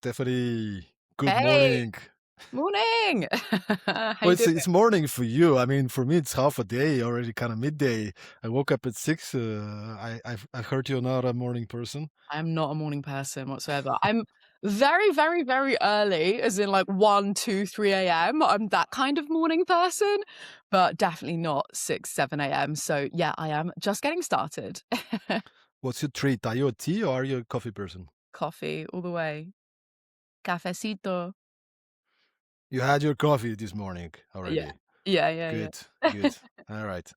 Stephanie, good Hey, morning. morning. How Well, you it's doing? it's morning for you. I mean, for me, it's half a day already, kind of midday. I woke up at 6. I've heard you're not a morning person. I'm not a morning person whatsoever. I'm very, very, very early, as in like 1, 2, 3 a.m. I'm that kind of morning person, but definitely not 6, 7 a.m. So yeah, I am just getting started. What's your treat? Are you a tea or are you a coffee person? Coffee all the way. Cafecito. You had your coffee this morning Yeah. already. Yeah, yeah, Good, yeah. good. All right.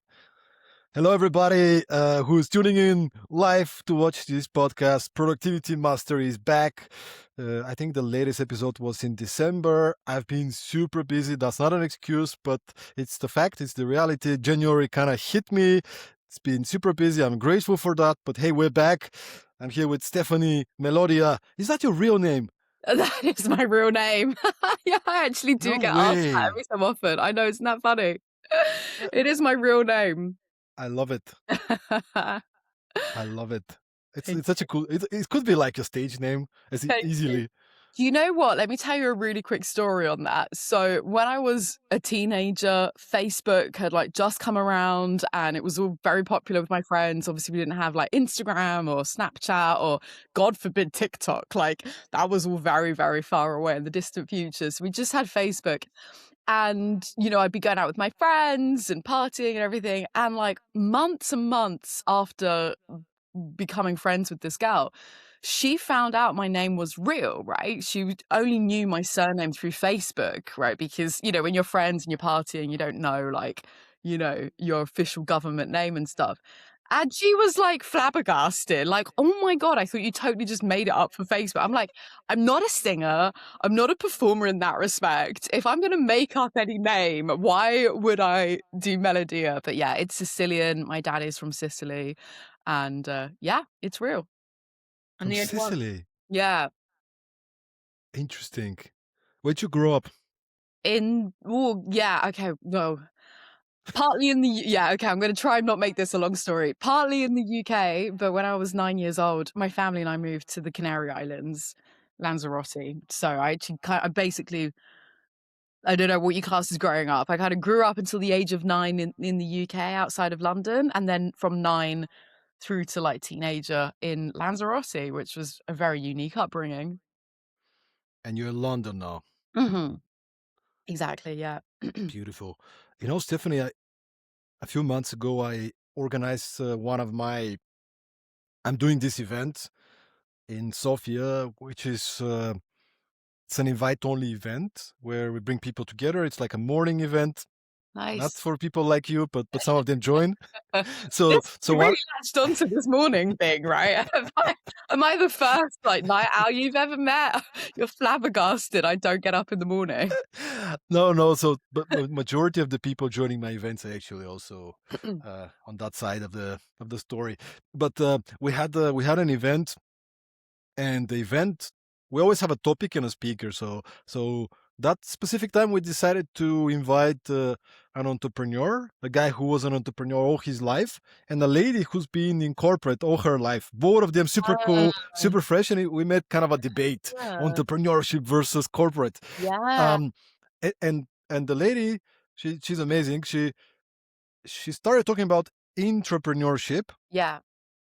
Hello, everybody who's tuning in live to watch this podcast. Productivity Master is back. I think the latest episode was in December. I've been super busy. That's not an excuse, but it's the fact, it's the reality. January kind of hit me. It's been super busy. I'm grateful for that. But hey, we're back. I'm here with Stephanie Melodia. Is that your real name? That is my real name. Yeah, I actually do No get asked that way. every so often. I know, isn't that funny? It is my real name. I love it. I love it. It's Thank such a cool. It could be like a stage name as Thank you. easily. You know what? Let me tell you a really quick story on that. So when I was a teenager, Facebook had like just come around and it was all very popular with my friends. Obviously, we didn't have like Instagram or Snapchat or God forbid TikTok. Like that was all very, very far away in the distant future. So we just had Facebook. And, I'd be going out with my friends and partying and everything. And like months and months after becoming friends with this girl, she found out my name was real, right? She only knew my surname through Facebook, right? Because, when you're friends and you're partying, you don't know, like, your official government name and stuff. And she was like flabbergasted, like, oh my God, I thought you totally just made it up for Facebook. I'm like, I'm not a singer. I'm not a performer in that respect. If I'm going to make up any name, why would I do Melodia? But yeah, it's Sicilian. My dad is from Sicily. And yeah, it's real. I'm From the only one. Sicily. Yeah. Interesting. Where'd you grow up? Yeah, okay, no. Partly in the yeah, okay, I'm gonna try and not make this a long story. Partly in the UK, but when I was 9 years old, my family and I moved to the Canary Islands, Lanzarote. So I actually I basically I don't know what you class as growing up. I kind of grew up until the age of 9 in the UK outside of London, and then from 9 through to like teenager in Lanzarote, which was a very unique upbringing. And you're in London now. Mhm. Exactly, yeah. Beautiful. Stephanie, a few months ago, I organized I'm doing this event in Sofia, which is it's an invite-only event where we bring people together. It's like a morning event, not Nice. for people like you, but some of them join. So, This so you really what? latched onto this morning thing, right? Am I the first, like, night owl you've ever met? You're flabbergasted I don't get up in the morning. No. So, but majority of the people joining my events are actually also on that side of the story. But we had an event, and the event, we always have a topic and a speaker. So that specific time we decided to invite an entrepreneur, a guy who was an entrepreneur all his life, and a lady who's been in corporate all her life. Both of them super cool, Ah, super fresh, and we made kind of a debate: yeah. entrepreneurship versus corporate. Yeah. Um, and the lady, she's amazing. She started talking about intrapreneurship, Yeah.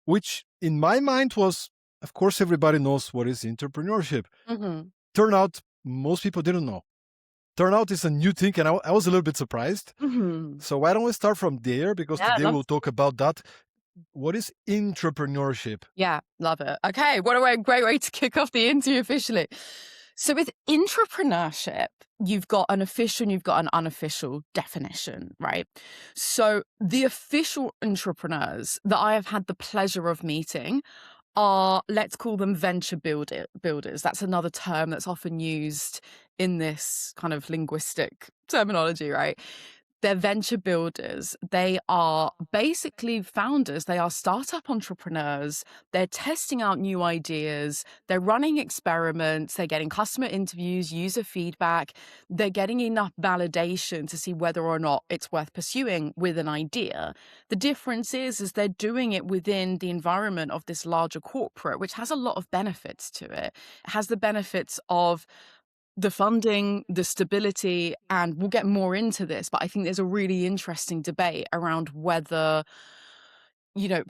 which in my mind was, of course, everybody knows what is entrepreneurship. Mhm. Turn out most people didn't know. Turn out it's a new thing, and I was a little bit surprised. Mhm. So why don't we start from there? Because Yeah, I'd today love we'll talk about that. What is entrepreneurship? Yeah, love it. Okay, what a great way to kick off the interview officially. So with intrapreneurship, you've got an official and you've got an unofficial definition, right? So the official entrepreneurs that I have had the pleasure of meeting are, let's call them venture builders. That's another term that's often used in this kind of linguistic terminology, right? They're venture builders. They are basically founders. They are startup entrepreneurs. They're testing out new ideas. They're running experiments. They're getting customer interviews, user feedback. They're getting enough validation to see whether or not it's worth pursuing with an idea. The difference is they're doing it within the environment of this larger corporate, which has a lot of benefits to it. It has the benefits of the funding, the stability, and we'll get more into this, but I think there's a really interesting debate around whether, you know,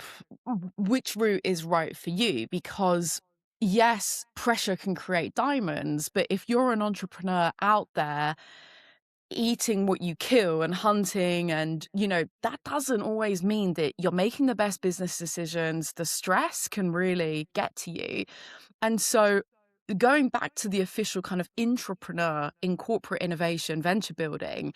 which route is right for you. Because yes, pressure can create diamonds, but if you're an entrepreneur out there eating what you kill and hunting, and that doesn't always mean that you're making the best business decisions. The stress can really get to you. And so going back to the official kind of intrapreneur in corporate innovation, venture building,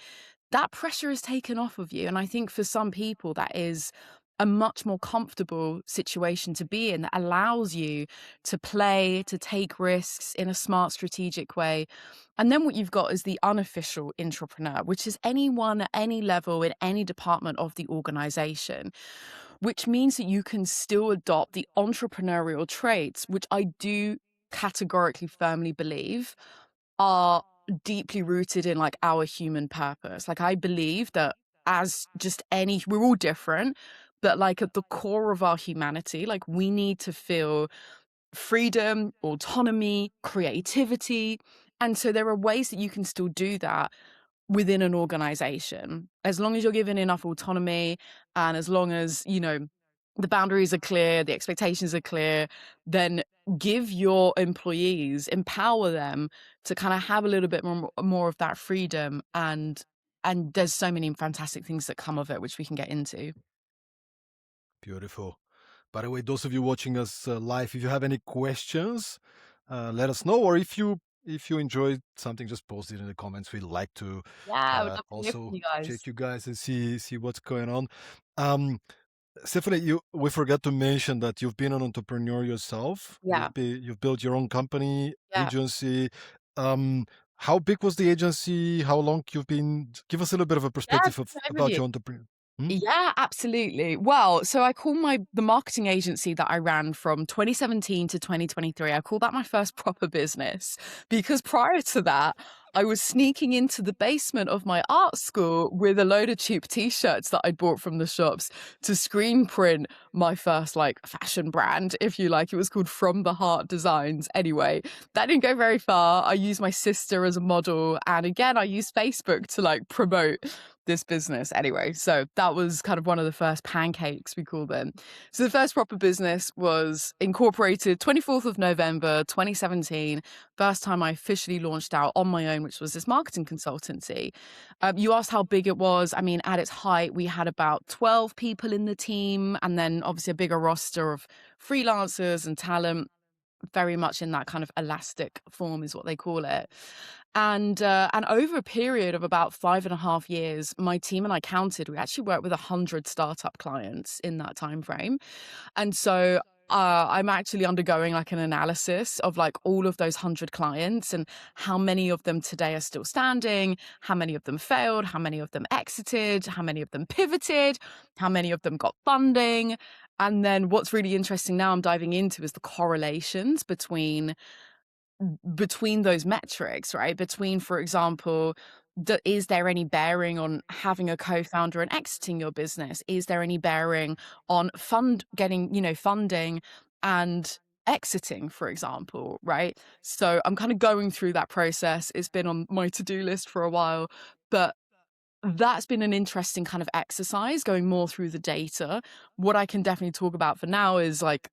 that pressure is taken off of you. And I think for some people, that is a much more comfortable situation to be in, that allows you to play, to take risks in a smart, strategic way. And then what you've got is the unofficial intrapreneur, which is anyone at any level in any department of the organization, which means that you can still adopt the entrepreneurial traits, which I do categorically firmly believe are deeply rooted in like our human purpose. Like I believe that as just any, we're all different, but like at the core of our humanity, like we need to feel freedom, autonomy, creativity. And so there are ways that you can still do that within an organization, as long as you're given enough autonomy and as long as, the boundaries are clear, the expectations are clear, then give your employees, empower them to kind of have a little bit more of that freedom. And there's so many fantastic things that come of it, which we can get into. Beautiful. By the way, those of you watching us live, if you have any questions, let us know. Or if you enjoyed something, just post it in the comments. We'd like to Yeah, I would love to hear from also you guys. check you guys and see what's going on. Um, Stephanie, we forgot to mention that you've been an entrepreneur yourself. Yeah, You've built your own company, yeah. agency. Um, how big was the agency? How long you've been? Give us a little bit of a Yeah, perspective just an about overview. your entrepreneur. Hmm? Yeah, absolutely. Well, so I call the marketing agency that I ran from 2017 to 2023, I call that my first proper business, because prior to that, I was sneaking into the basement of my art school with a load of cheap t-shirts that I'd bought from the shops to screen print my first like fashion brand, if you like. It was called From the Heart Designs. Anyway, that didn't go very far. I used my sister as a model, and again, I used Facebook to like promote this business anyway. So that was kind of one of the first pancakes, we call them. So the first proper business was incorporated 24th of November 2017. First time I officially launched out on my own, which was this marketing consultancy. You asked how big it was. I mean, at its height, we had about 12 people in the team, and then obviously a bigger roster of freelancers and talent, very much in that kind of elastic form is what they call it. And over a period of about 5.5 years, my team and I counted, we actually worked with 100 startup clients in that time frame. And so I'm actually undergoing like an analysis of like all of those 100 clients and how many of them today are still standing, how many of them failed, how many of them exited, how many of them pivoted, how many of them got funding. And then what's really interesting now I'm diving into is the correlations between those metrics, right? Between, for example, is there any bearing on having a co-founder and exiting your business? Is there any bearing on getting funding and exiting, for example, right? So I'm kind of going through that process. It's been on my to-do list for a while, but that's been an interesting kind of exercise, going more through the data. What I can definitely talk about for now is like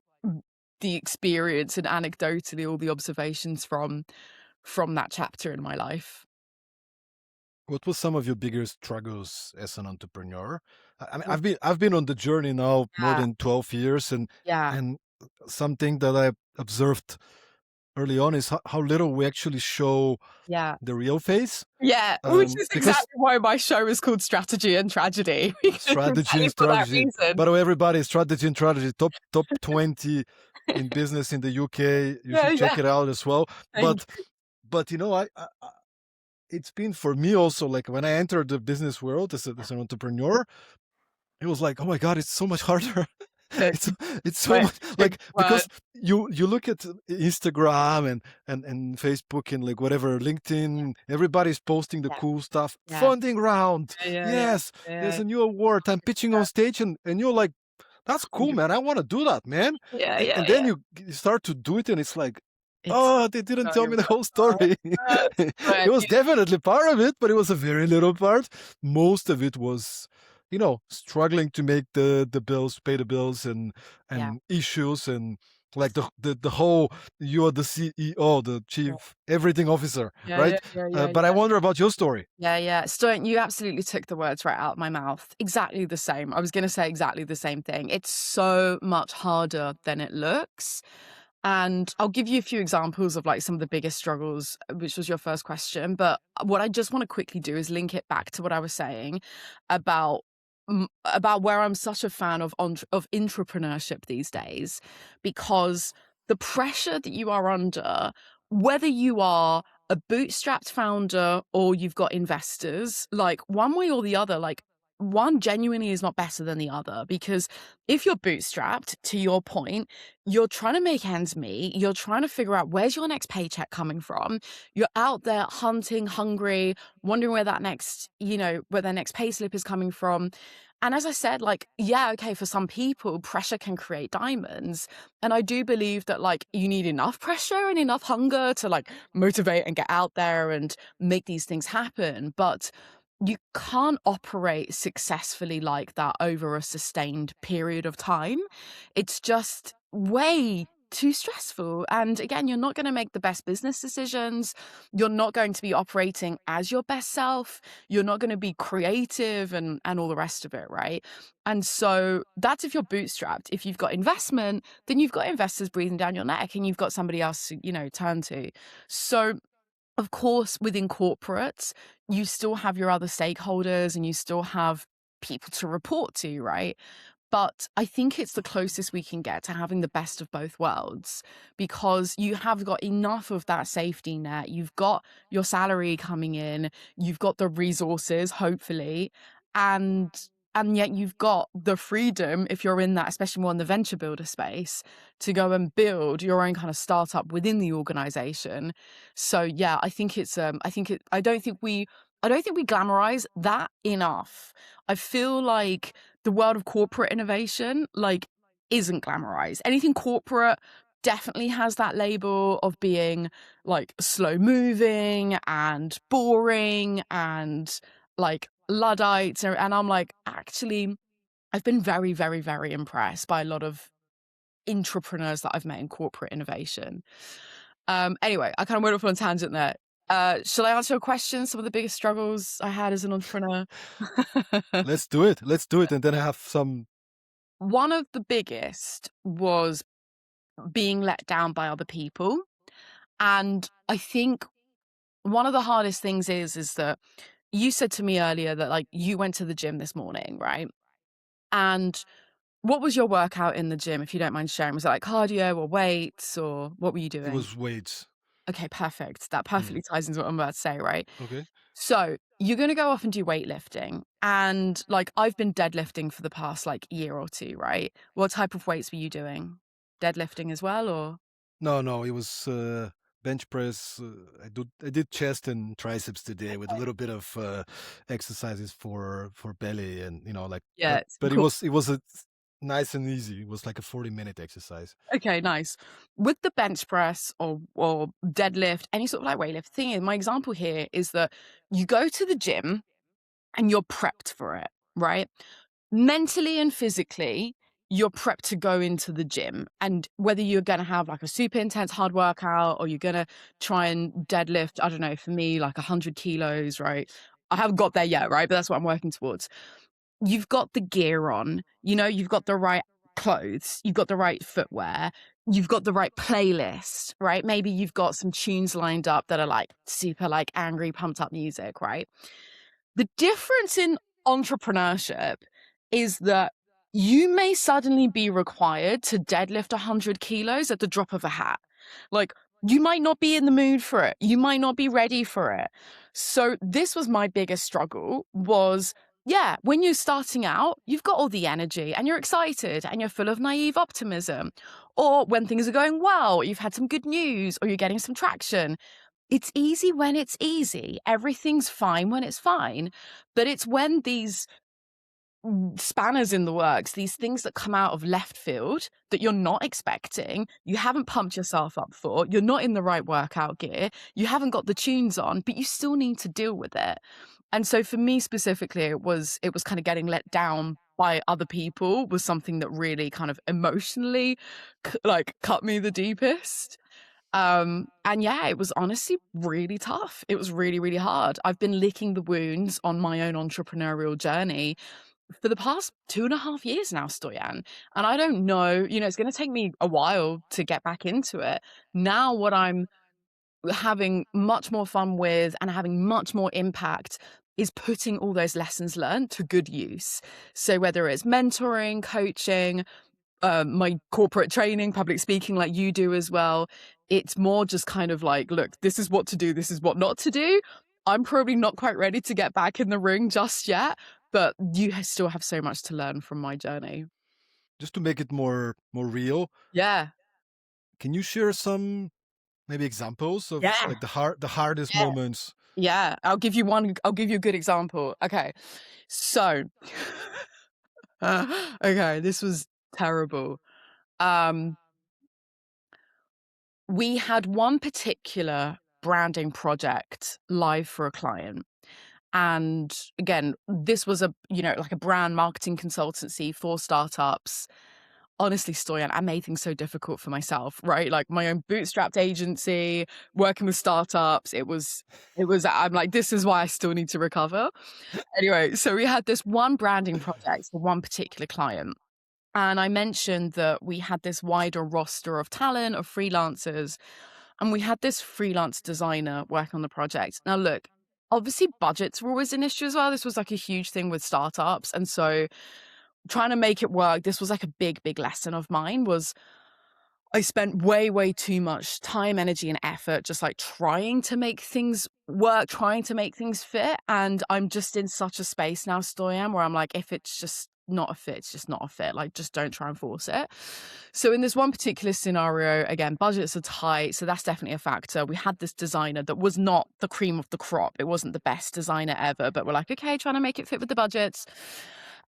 the experience and anecdotally all the observations from that chapter in my life. What was some of your biggest struggles as an entrepreneur? I mean, Ooh, I've been on the journey now more yeah, than 12 years, yeah, and something that I observed early on is how little we actually show yeah. the real face. Yeah, which is Because exactly why my show is called Strategy and Tragedy, because strategy exactly and for that strategy. reason. By the way, everybody, strategy and strategy, top 20 in business in the UK. You Yeah, should check yeah. it out as well. Thank But you know, it's been for me also, like when I entered the business world as an entrepreneur, it was like, oh my god, it's so much harder. Big it's it's so word, much big like, word. because you look at Instagram and Facebook and like whatever, LinkedIn, everybody's posting the Yeah, cool stuff. yeah. Funding round. Yeah, yeah, yeah. Yes, there's Yeah, a new award. I'm pitching on stage, and you're like, that's cool, man. I want to do that, man. yeah, And yeah, then yeah. you start to do it, and it's like, It's oh, they didn't so tell me the whole hard. story. But It was definitely part of it, but it was a very little part. Most of it was, struggling to make the bills, pay the bills, yeah, and issues, and like the whole, you are the CEO, the yeah, chief everything officer, yeah, yeah, right? yeah, yeah, But I yeah. wonder about your story. Yeah, yeah. Stone, you absolutely took the words right out of my mouth. Exactly the same. I was going to say exactly the same thing. It's so much harder than it looks. And I'll give you a few examples of like some of the biggest struggles, which was your first question. But what I just want to quickly do is link it back to what I was saying about about where I'm such a fan of of intrapreneurship these days, because the pressure that you are under, whether you are a bootstrapped founder or you've got investors, like one way or the other, like one genuinely is not better than the other. Because if you're bootstrapped, to your point, you're trying to make ends meet, you're trying to figure out where's your next paycheck coming from, you're out there hunting, hungry, wondering where that next, where their next pay slip is coming from. And as I said, like, yeah, okay, for some people, pressure can create diamonds. And I do believe that like you need enough pressure and enough hunger to like motivate and get out there and make these things happen. But you can't operate successfully like that over a sustained period of time. It's just way too stressful. And again, you're not going to make the best business decisions. You're not going to be operating as your best self. You're not going to be creative and all the rest of it, right? And so that's if you're bootstrapped. If you've got investment, then you've got investors breathing down your neck and you've got somebody else to, turn to. So of course, within corporates, you still have your other stakeholders and you still have people to report to, right? But I think it's the closest we can get to having the best of both worlds, because you have got enough of that safety net. You've got your salary coming in, you've got the resources, hopefully, and and yet you've got the freedom, if you're in that, especially more in the venture builder space, to go and build your own kind of startup within the organization. So yeah, I don't think we glamorize that enough. I feel like the world of corporate innovation like isn't glamorized. Anything corporate definitely has that label of being like slow moving and boring and like Luddites. And I'm like, actually, I've been very, very, very impressed by a lot of intrapreneurs that I've met in corporate innovation. Anyway, I kind of went off on a tangent there. Shall I answer your question? Some of the biggest struggles I had as an entrepreneur. Let's do it. Let's do it. And then I have some. One of the biggest was being let down by other people. And I think one of the hardest things is that you said to me earlier that like you went to the gym this morning, right? And what was your workout in the gym, if you don't mind sharing? Was it like cardio or weights, or what were you It doing? was weights. Okay, perfect. That Mm. perfectly ties into what I'm about to say, right? Okay. So you're going to go off and do weightlifting. And like, I've been deadlifting for the past like year or two, right? What type of weights were you doing? Deadlifting as well, or? No, no, it was bench press. I did chest and triceps today with a Okay. little bit of exercises for belly, and like. Yeah, But cool. it was a nice and easy. It was like a 40-minute exercise. Okay, nice. With the bench press or deadlift, any sort of like weightlift thing, my example here is that you go to the gym and you're prepped for it, right? Mentally and physically, you're prepped to go into the gym. And whether you're going to have like a super intense hard workout or you're going to try and deadlift, I don't know, for me, like 100 kilos, right? I haven't got there yet, right? But that's what I'm working towards. You've got the gear on, you've got the right clothes, you've got the right footwear, you've got the right playlist, right? Maybe you've got some tunes lined up that are like super like angry, pumped up music, right? The difference in entrepreneurship is that you may suddenly be required to deadlift 100 kilos at the drop of a hat. Like, you might not be in the mood for it. You might not be ready for it. So this was my biggest struggle was, yeah, when you're starting out, you've got all the energy and you're excited and you're full of naive optimism. Or when things are going well, you've had some good news or you're getting some traction. It's easy when it's easy. Everything's fine when it's fine. But it's when these spanners in the works, these things that come out of left field that you're not expecting, you haven't pumped yourself up for, you're not in the right workout gear, you haven't got the tunes on, but you still need to deal with it. And so for me specifically, it was kind of getting let down by other people was something that really kind of emotionally like cut me the deepest. And yeah, it was honestly really tough. It was really, really hard. I've been licking the wounds on my own entrepreneurial journey for the past 2.5 years now, Stoyan. And I don't know, it's going to take me a while to get back into it. Now, what I'm having much more fun with and having much more impact is putting all those lessons learned to good use. So whether it's mentoring, coaching, my corporate training, public speaking, like you do as well, it's more just kind of like, look, this is what to do, this is what not to do. I'm probably not quite ready to get back in the ring just yet, but you still have so much to learn from my journey. Just to make it more real, Yeah. can you share some maybe examples of Yeah. like the hardest Yeah. moments? Yeah. I'll give you a good example. Okay. So, okay, this was terrible. Um, we had one particular branding project live for a client. And again, this was like a brand marketing consultancy for startups. Honestly, Stoyan, I made things so difficult for myself, right? Like my own bootstrapped agency, working with startups. I'm like, this is why I still need to recover. Anyway, so we had this one branding project for one particular client. And I mentioned that we had this wider roster of talent, of freelancers, and we had this freelance designer working on the project. Now, look, obviously, budgets were always an issue as well. This was like a huge thing with startups. And so trying to make it work, this was like a big, big lesson of mine was I spent way, way too much time, energy, and effort just like trying to make things work, trying to make things fit. And I'm just in such a space now, Stoyan, where I'm like, if it's just not a fit, it's just not a fit. Like, just don't try and force it. So, in this one particular scenario, again, budgets are tight. So, that's definitely a factor. We had this designer that was not the cream of the crop. It wasn't the best designer ever, but we're like, okay, trying to make it fit with the budgets.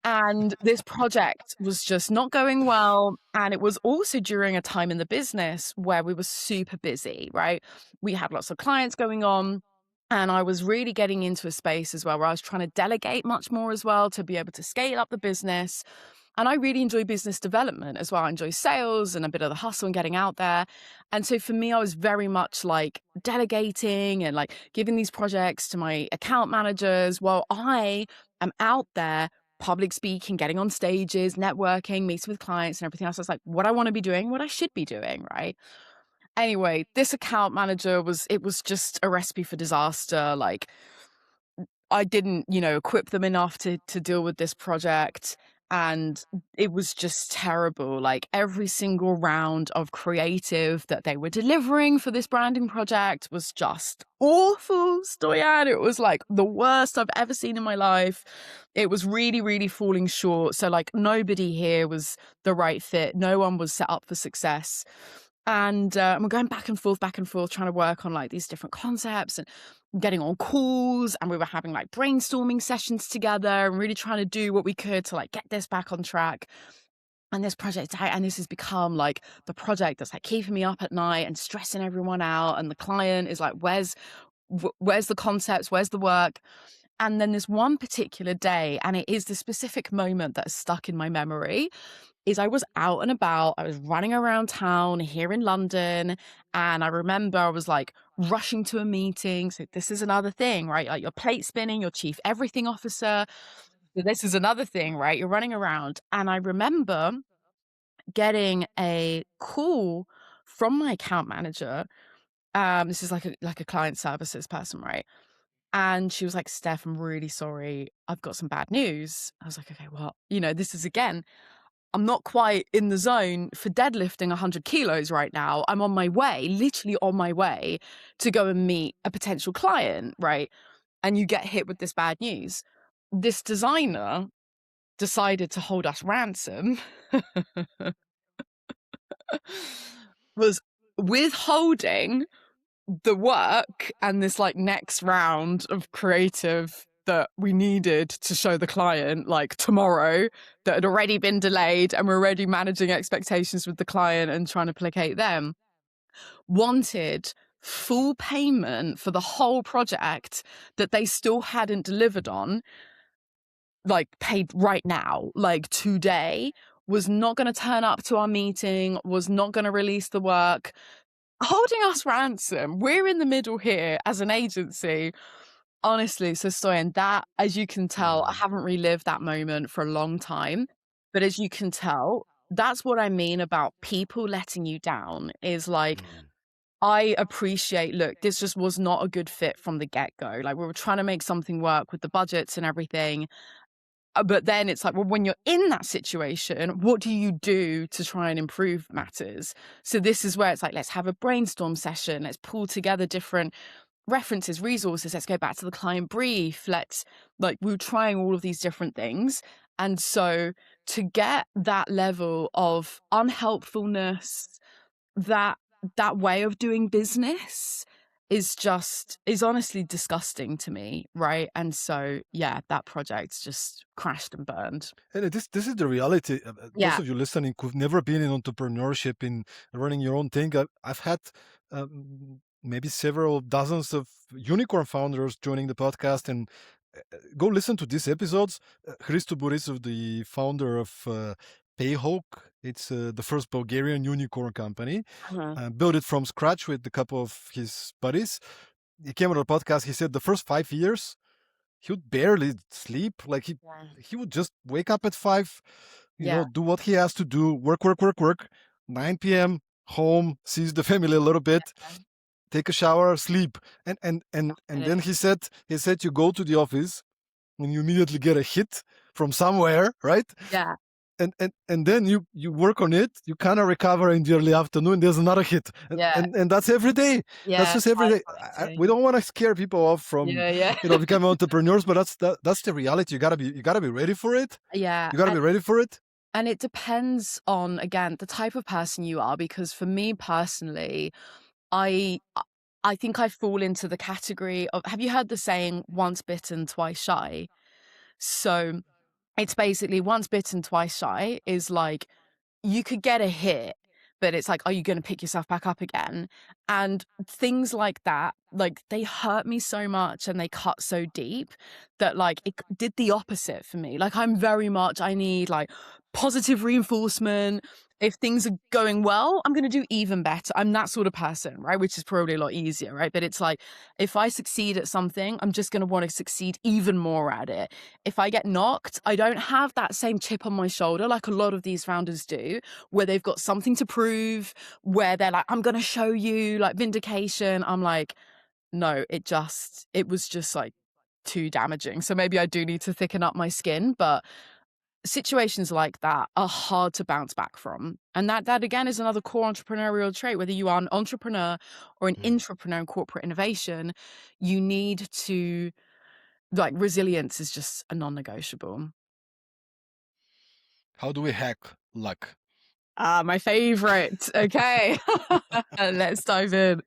And this project was just not going well. And it was also during a time in the business where we were super busy, right? We had lots of clients going on. And I was really getting into a space as well where I was trying to delegate much more as well to be able to scale up the business. And I really enjoy business development as well. I enjoy sales and a bit of the hustle and getting out there. And so for me, I was very much like delegating and like giving these projects to my account managers while I am out there public speaking, getting on stages, networking, meeting with clients and everything else. I was like, what I want to be doing, what I should be doing, right? Anyway, this account manager it was just a recipe for disaster. Like I didn't, equip them enough to deal with this project. And it was just terrible. Like every single round of creative that they were delivering for this branding project was just awful, Stoyan. It was like the worst I've ever seen in my life. It was really, really falling short. So like nobody here was the right fit. No one was set up for success. And we're going back and forth, trying to work on like these different concepts and getting on calls. And we were having like brainstorming sessions together and really trying to do what we could to like get this back on track. And this project, and this has become like the project that's like keeping me up at night and stressing everyone out. And the client is like, where's the concepts? Where's the work? And then this one particular day, and it is the specific moment that's stuck in my memory, is I was out and about. I was running around town here in London. And I remember I was like rushing to a meeting. So this is another thing, right? Like your plate spinning, your chief everything officer. So this is another thing, right? You're running around. And I remember getting a call from my account manager. This is like a client services person, right? And she was like, Steph, I'm really sorry. I've got some bad news. I was like, okay, well, this is again. I'm not quite in the zone for deadlifting 100 kilos right now. I'm on my way, literally on my way to go and meet a potential client, right? And you get hit with this bad news. This designer decided to hold us ransom, was withholding the work and this like next round of creative that we needed to show the client like tomorrow, that had already been delayed, and we're already managing expectations with the client and trying to placate them, wanted full payment for the whole project that they still hadn't delivered on, like paid right now, like today, was not going to turn up to our meeting, was not going to release the work, holding us ransom. We're in the middle here as an agency. Honestly, so Stoyan, that, as you can tell, I haven't relived that moment for a long time. But as you can tell, that's what I mean about people letting you down, is like, I appreciate, look, this just was not a good fit from the get-go. Like, we were trying to make something work with the budgets and everything. But then it's like, well, when you're in that situation, what do you do to try and improve matters? So this is where it's like, let's have a brainstorm session. Let's pull together different references, resources. Let's go back to the client brief. We were trying all of these different things. And so to get that level of unhelpfulness, that way of doing business is honestly disgusting to me, right? And so yeah, that project just crashed and burned. And this is the reality. Yeah. Those of you listening who've never been in entrepreneurship, in running your own thing, I've had maybe several dozens of unicorn founders joining the podcast, and go listen to these episodes. Hristo Borisov, the founder of Payhawk, it's the first Bulgarian unicorn company, built it from scratch with a couple of his buddies. He came on the podcast. He said the first 5 years, he would barely sleep. Like he would just wake up at 5, do what he has to do, work. 9 p.m. home, sees the family a little bit, take a shower, sleep. And then he said you go to the office and you immediately get a hit from somewhere, right? Yeah. And then you work on it, you kind of recover in the early afternoon, there's another hit. And that's every day. That's just every day. We don't want to scare people off from becoming entrepreneurs, but that's the reality. You gotta be ready for it. Yeah. You gotta be ready for it. And it depends on, again, the type of person you are, because for me personally, I think I fall into the category of, have you heard the saying, once bitten, twice shy? So it's basically once bitten, twice shy is like, you could get a hit, but it's like, are you going to pick yourself back up again? And things like that, like, they hurt me so much and they cut so deep that like it did the opposite for me. Like, I'm very much, I need like positive reinforcement. If things are going well, I'm going to do even better. I'm that sort of person, right? Which is probably a lot easier, right? But it's like, if I succeed at something, I'm just going to want to succeed even more at it. If I get knocked, I don't have that same chip on my shoulder like a lot of these founders do, where they've got something to prove, where they're like, I'm going to show you, like vindication. I'm like, no, it was just like too damaging. So maybe I do need to thicken up my skin, but situations like that are hard to bounce back from. And that again is another core entrepreneurial trait. Whether you are an entrepreneur or an intrapreneur in corporate innovation, you need to, like, resilience is just a non-negotiable. How do we hack luck? My favorite. Okay. Let's dive in.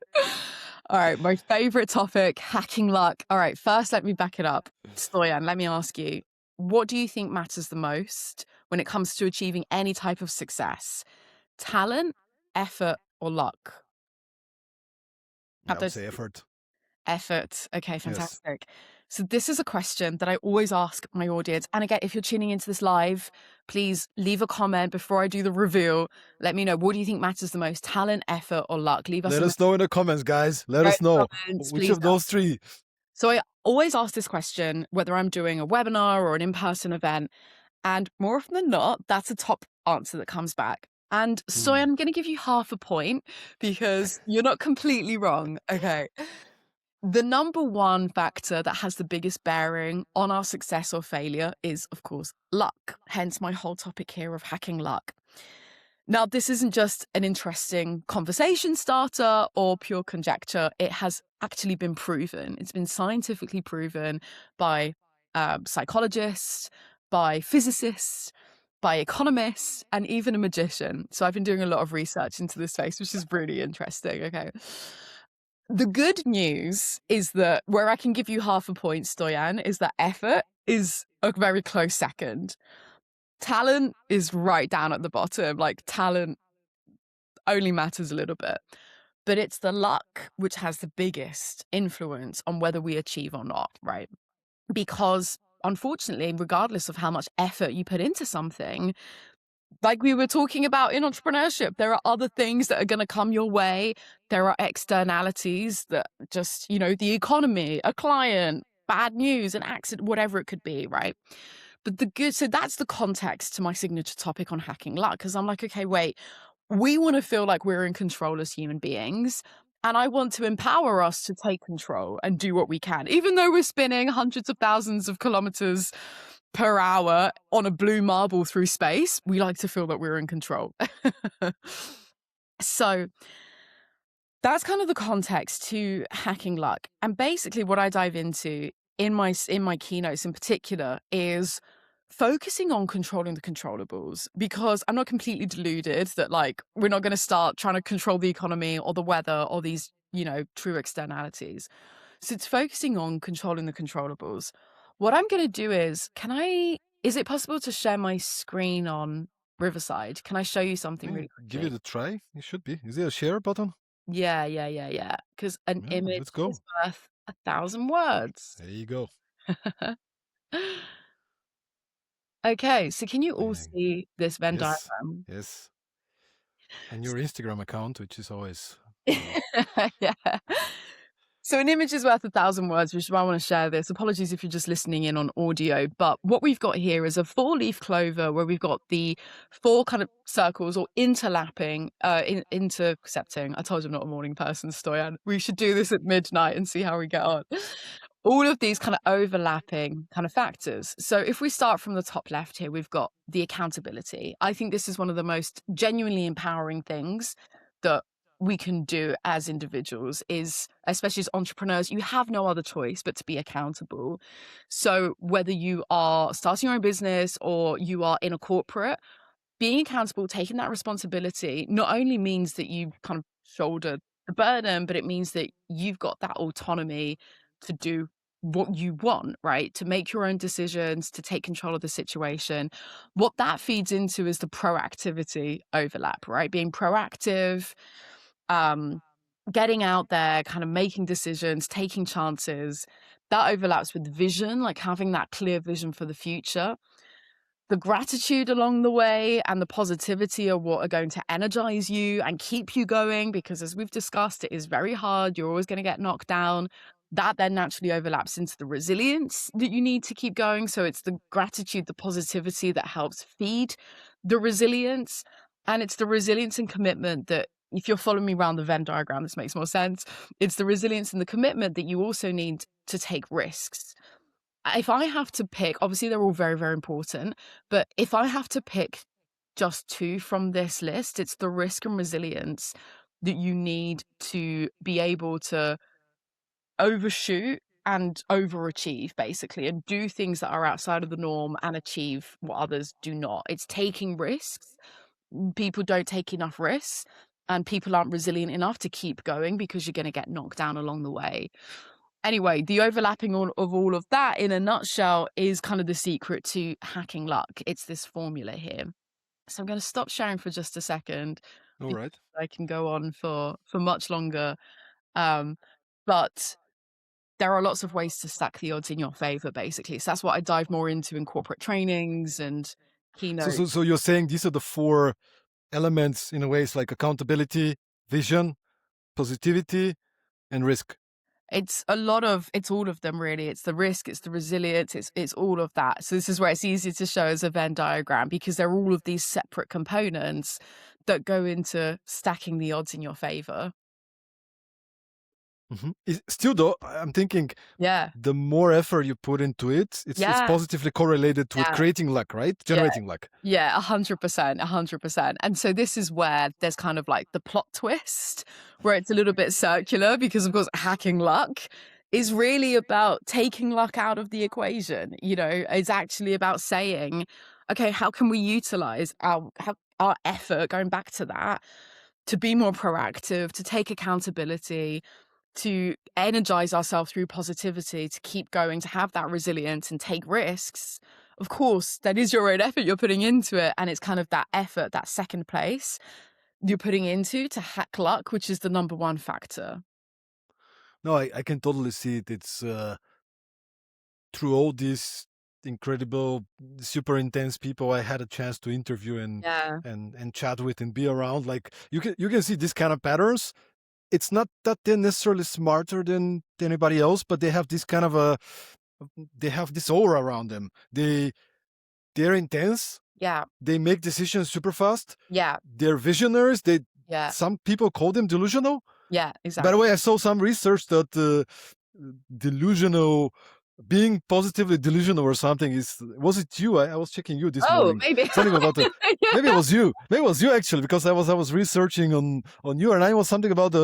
All right, my favorite topic, hacking luck. All right, first let me back it up. Stoyan, let me ask you, what do you think matters the most when it comes to achieving any type of success? Talent, effort, or luck? I would say effort. Effort. Okay, fantastic. Yes. So this is a question that I always ask my audience. And again, if you're tuning into this live, please leave a comment before I do the reveal. Let me know, what do you think matters the most? Talent, effort, or luck? Let us know in the comments, guys. Let us know which of those three. So I always ask this question, whether I'm doing a webinar or an in-person event, and more often than not, that's a top answer that comes back. And so I'm going to give you half a point because you're not completely wrong. Okay. The number one factor that has the biggest bearing on our success or failure is, of course, luck. Hence my whole topic here of hacking luck. Now, this isn't just an interesting conversation starter or pure conjecture. It has actually been proven. It's been scientifically proven by psychologists, by physicists, by economists, and even a magician. So I've been doing a lot of research into this space, which is really interesting. Okay. The good news is that where I can give you half a point, Stoyan, is that effort is a very close second. Talent is right down at the bottom. Like, talent only matters a little bit. But it's the luck which has the biggest influence on whether we achieve or not, right? Because unfortunately, regardless of how much effort you put into something, like we were talking about in entrepreneurship, there are other things that are going to come your way. There are externalities that just, the economy, a client, bad news, an accident, whatever it could be, right? But so that's the context to my signature topic on hacking luck, because I'm like, okay, wait, we want to feel like we're in control as human beings. And I want to empower us to take control and do what we can, even though we're spinning hundreds of thousands of kilometers per hour on a blue marble through space. We like to feel that we're in control. So that's kind of the context to hacking luck. And basically what I dive into in my keynotes in particular is focusing on controlling the controllables, because I'm not completely deluded that like we're not going to start trying to control the economy or the weather or these, true externalities. So it's focusing on controlling the controllables. What I'm going to do is, is it possible to share my screen on Riverside? Can I show you something really Give it quickly? a try. It should be. Is there a share button? Yeah. Because an Yeah, image let's go. is worth 1,000 words. There you go. Okay, so can you all Uh, see this Venn yes, diagram? yes. And your Instagram account, which is always Yeah. So an image is worth 1,000 words, which is why I want to share this. Apologies if you're just listening in on audio, but what we've got here is a 4-leaf clover where we've got the 4 kind of circles or interlapping, intercepting. I told you I'm not a morning person, Stoyan. We should do this at midnight and see how we get on. All of these kind of overlapping kind of factors. So if we start from the top left here, we've got the accountability. I think this is one of the most genuinely empowering things that we can do as individuals, is especially as entrepreneurs, you have no other choice but to be accountable. So whether you are starting your own business or you are in a corporate, being accountable, taking that responsibility, not only means that you kind of shoulder the burden, but it means that you've got that autonomy to do what you want, right? To make your own decisions, to take control of the situation. What that feeds into is the proactivity overlap, right? Being proactive, um, getting out there, kind of making decisions, taking chances. That overlaps with vision, like having that clear vision for the future. The gratitude along the way and the positivity are what are going to energize you and keep you going, because as we've discussed, it is very hard. You're always going to get knocked down. That then naturally overlaps into the resilience that you need to keep going. So it's the gratitude, the positivity that helps feed the resilience. And it's the resilience and commitment that, if you're following me around the Venn diagram, this makes more sense. It's the resilience and the commitment that you also need to take risks. If I have to pick, obviously they're all very, very important, but if I have to pick just 2 from this list, it's the risk and resilience that you need to be able to overshoot and overachieve, basically, and do things that are outside of the norm and achieve what others do not. It's taking risks. People don't take enough risks, and people aren't resilient enough to keep going because you're going to get knocked down along the way. Anyway, the overlapping of all of that in a nutshell is kind of the secret to hacking luck. It's this formula here. So I'm going to stop sharing for just a second all because right. I can go on for much longer. Um, but there are lots of ways to stack the odds in your favor, basically. So that's what I dive more into in corporate trainings and So, keynote. so, so you're saying these are the 4 elements in a way. It's like accountability, vision, positivity, and risk. It's all of them really. It's the risk, it's the resilience, it's all of that. So this is where it's easy to show as a Venn diagram, because they're all of these separate components that go into stacking the odds in your favor. Still, though, I'm thinking Yeah. the more effort you put into it, it's Yeah. positively correlated with Yeah. creating luck, right? Yeah. Generating luck. Yeah, 100%, 100%. And so this is where there's kind of like the plot twist, where it's a little bit circular because, of course, hacking luck is really about taking luck out of the equation. You know, it's actually about saying, okay, how can we utilize our effort, going back to that, to be more proactive, to take accountability, to energize ourselves through positivity, to keep going, to have that resilience and take risks. Of course, that is your own effort you're putting into it. And it's kind of that effort, that second place you're putting into to hack luck, which is the number one factor. No, I can totally see it. It's through all these incredible, super intense people I had a chance to interview and Yeah. and chat with and be around. Like you can see these kind of patterns. It's not that they're necessarily smarter than anybody else, but they have this kind of they have this aura around them. They're intense. Yeah. They make decisions super fast. Yeah. They're visionaries. Yeah. Some people call them delusional. Yeah. By the Exactly. way, I saw some research that delusional, being positively delusional or something is, was it you? I was checking you this Oh, morning. maybe. Something about the, maybe it was you. Maybe it was you actually, because I was researching on you, and I was something about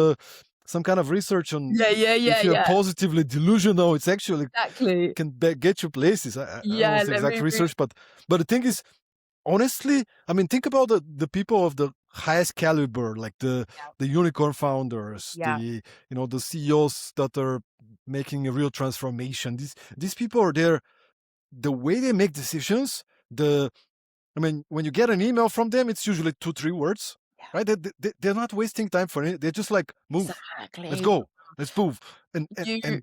some kind of research on Yeah. Yeah. Yeah. if you're Yeah. positively delusional, it's actually Exactly. can get you places. I don't know Yeah. what's the Let exact me read. research, but the thing is, honestly, I mean, think about the people of the highest caliber, like Yeah. the unicorn founders, Yeah. the CEOs that are making a real transformation. These people are there. The way they make decisions, I mean, when you get an email from them, it's usually 2-3 words, Yeah. right? They're not wasting time for it. They're just like, move, let's Exactly. go, let's move, and You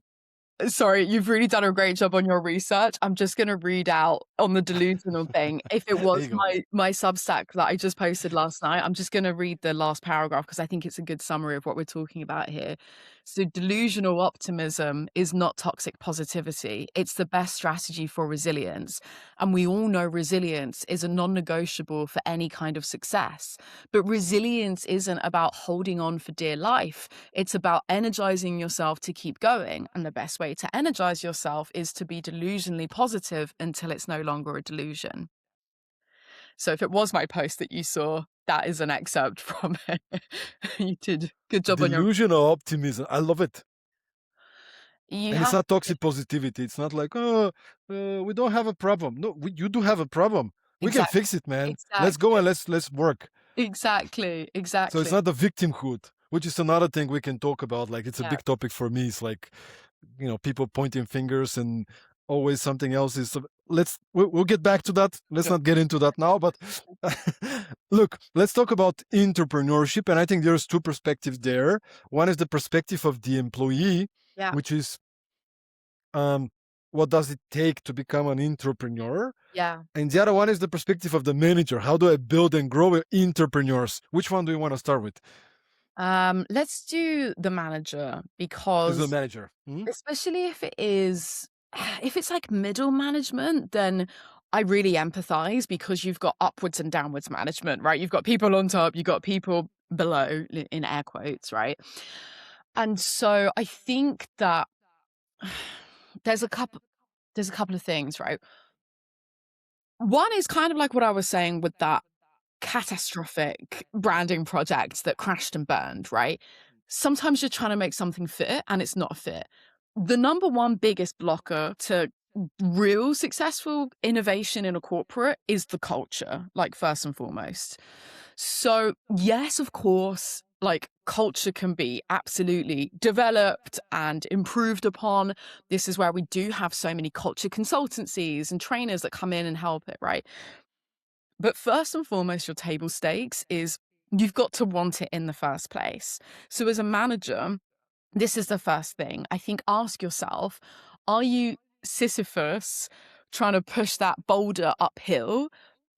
Sorry, you've really done a great job on your research. I'm just gonna read out on the delusional thing. If it there was you go. my Substack that I just posted last night, I'm just gonna read the last paragraph because I think it's a good summary of what we're talking about here. So delusional optimism is not toxic positivity. It's the best strategy for resilience. And we all know resilience is a non-negotiable for any kind of success. But resilience isn't about holding on for dear life. It's about energizing yourself to keep going. And the best way to energize yourself is to be delusionally positive until it's no longer a delusion. So if it was my post that you saw, that is an excerpt from it. You did good job on your. Delusional optimism. I love it. You And it's have not toxic positivity. It's not like, oh, we don't have a problem. No, you do have a problem. We can exactly, fix it, man. Let's go exactly, and let's work. exactly, So it's exactly. not the victimhood, which is another thing we can talk about. Like it's a Yeah, big topic for me. It's like, people pointing fingers and always something else is. We'll get back to that. Let's sure. not get into that now. But look, let's talk about entrepreneurship. And I think there's two perspectives there. One is the perspective of the employee, Yeah, which is what does it take to become an entrepreneur? yeah. And the other one is the perspective of the manager. How do I build and grow entrepreneurs? Which one do you want to start with? Let's do the manager As the because manager. Mhm. especially if it is if it's like middle management, then I really empathize because you've got upwards and downwards management, right? You've got people on top, you've got people below in air quotes, right? And so I think that there's a couple there's a couple of things, right? One is kind of like what I was saying with that catastrophic branding project that crashed and burned, right? Sometimes you're trying to make something fit and it's not a fit. The number one biggest blocker to real successful innovation in a corporate is the culture, like first and foremost. So, yes, of course, like culture can be absolutely developed and improved upon. This is where we do have so many culture consultancies and trainers that come in and help it, right? But first and foremost, your table stakes is you've got to want it in the first place. So, as a manager, this is the first thing. I think ask yourself, are you Sisyphus trying to push that boulder uphill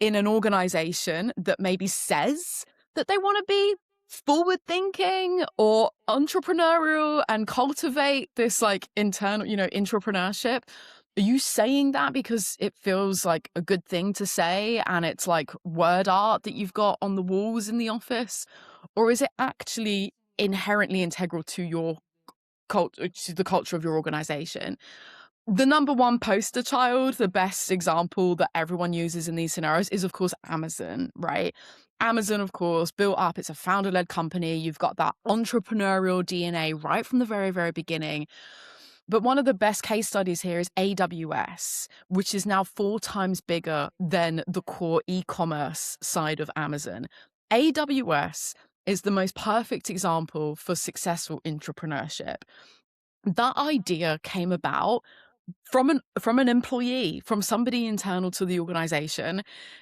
in an organization that maybe says that they want to be forward thinking or entrepreneurial and cultivate this like internal, entrepreneurship? Are you saying that because it feels like a good thing to say and it's like word art that you've got on the walls in the office? Or is it actually inherently integral to your the culture of your organization. The number one poster child, the best example that everyone uses in these scenarios is, of course, Amazon, right? Amazon, of course, built up. It's a founder-led company. You've got that entrepreneurial DNA right from the very, very beginning. But one of the best case studies here is AWS, which is now 4 times bigger than the core e-commerce side of Amazon. AWS is the most perfect example for successful entrepreneurship. That idea came about from an employee, from somebody internal to the organization.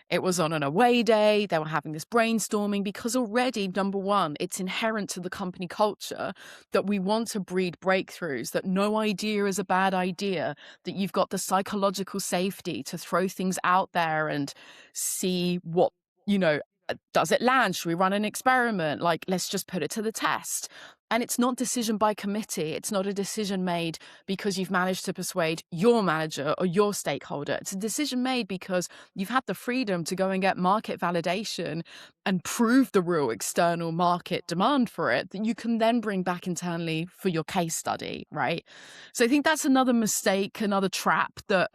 It was on an away day. They were having this brainstorming because already, number one, it's inherent to the company culture that we want to breed breakthroughs, that no idea is a bad idea, that you've got the psychological safety to throw things out there and see what, does it land? Should we run an experiment? Like, let's just put it to the test. And it's not decision by committee. It's not a decision made because you've managed to persuade your manager or your stakeholder. It's a decision made because you've had the freedom to go and get market validation and prove the real external market demand for it that you can then bring back internally for your case study, right? So I think that's another mistake, another trap that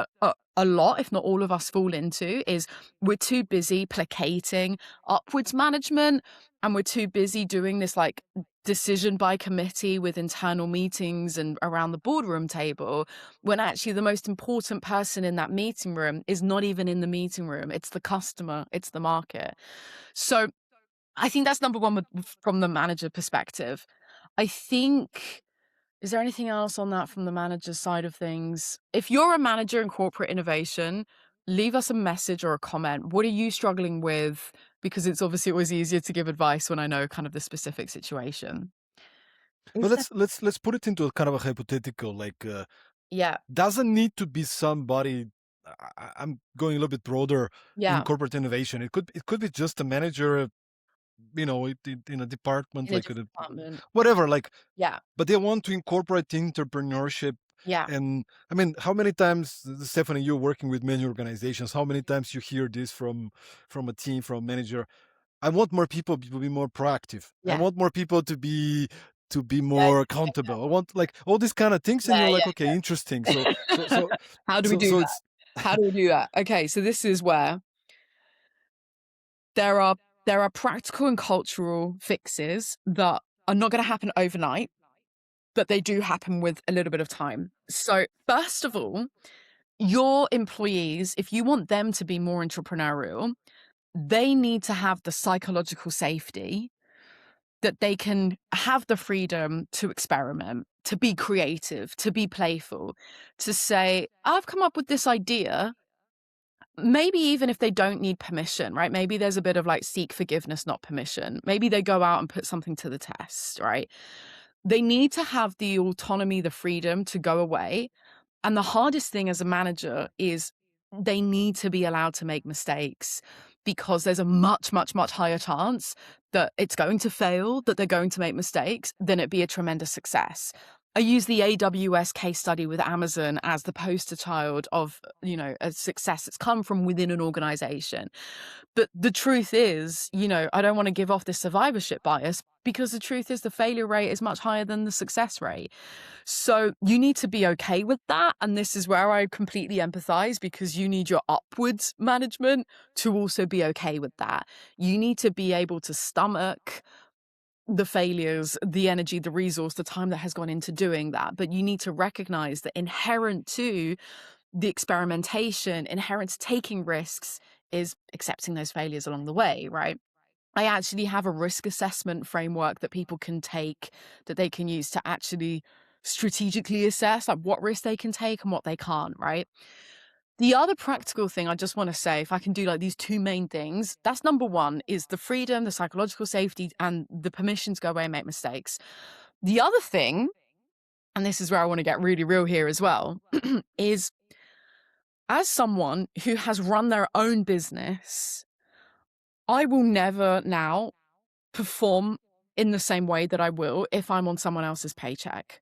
a lot, if not all of us fall into, is we're too busy placating upwards management, and we're too busy doing this like decision by committee with internal meetings and around the boardroom table, when actually the most important person in that meeting room is not even in the meeting room. It's the customer, it's the market. So I think that's number one from the manager perspective. I think, is there anything else on that from the manager side of things? If you're a manager in corporate innovation, leave us a message or a comment. What are you struggling with? Because it's obviously always easier to give advice when I know kind of the specific situation. But Is there? let's put it into a kind of a hypothetical, like Yeah, doesn't need to be somebody. I'm going a little bit broader in yeah, corporate innovation. It could be just a manager, in a department in a like different department. whatever, like, Yeah, but they want to incorporate entrepreneurship. yeah, And I mean, how many times, Stephanie, you're working with many organizations, how many times you hear this from a team, from a manager? I want more people to be more proactive. I yeah, want more people to be yeah, more accountable. I want, like, all these kind of things, and yeah, you're like, okay, yeah. interesting. How do we do So that? it's How do we do that? Okay, so this is where there are practical and cultural fixes that are not going to happen overnight, but they do happen with a little bit of time. So, first of all, your employees, if you want them to be more entrepreneurial, they need to have the psychological safety that they can have the freedom to experiment, to be creative, to be playful, to say, I've come up with this idea. Maybe even if they don't need permission, right? Maybe there's a bit of like seek forgiveness, not permission. Maybe they go out and put something to the test, right? They need to have the autonomy, the freedom to go away. And the hardest thing as a manager is they need to be allowed to make mistakes, because there's a much, much, much higher chance that it's going to fail, that they're going to make mistakes, than it be a tremendous success. I use the AWS case study with Amazon as the poster child of, a success that's come from within an organization. But the truth is, I don't want to give off this survivorship bias, because the truth is the failure rate is much higher than the success rate. So you need to be okay with that. And this is where I completely empathize, because you need your upwards management to also be okay with that. You need to be able to stomach the failures, the energy, the resource, the time that has gone into doing that. But you need to recognize that inherent to the experimentation, inherent to taking risks, is accepting those failures along the way, right? I actually have a risk assessment framework that people can take, that they can use to actually strategically assess like what risks they can take and what they can't, right? The other practical thing I just want to say, if I can do like these two main things, that's number one, is the freedom, the psychological safety, and the permission to go away and make mistakes. The other thing, and this is where I want to get really real here as well, is as someone who has run their own business, I will never now perform in the same way that I will if I'm on someone else's paycheck.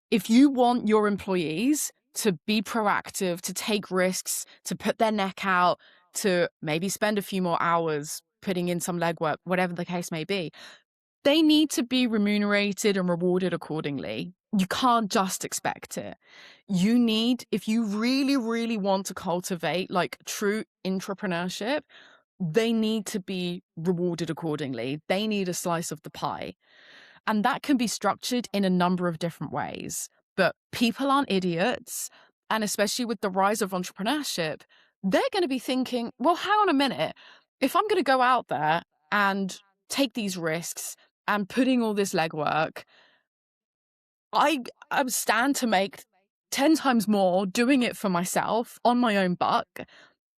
If you want your employees to be proactive, to take risks, to put their neck out, to maybe spend a few more hours putting in some legwork, whatever the case may be, they need to be remunerated and rewarded accordingly. You can't just expect it. You need, if you really, really want to cultivate like true intrapreneurship, they need to be rewarded accordingly. They need a slice of the pie. And that can be structured in a number of different ways. But people aren't idiots. And especially with the rise of entrepreneurship, they're going to be thinking, well, hang on a minute. If I'm going to go out there and take these risks and putting all this legwork, I stand to make 10 times more doing it for myself on my own buck.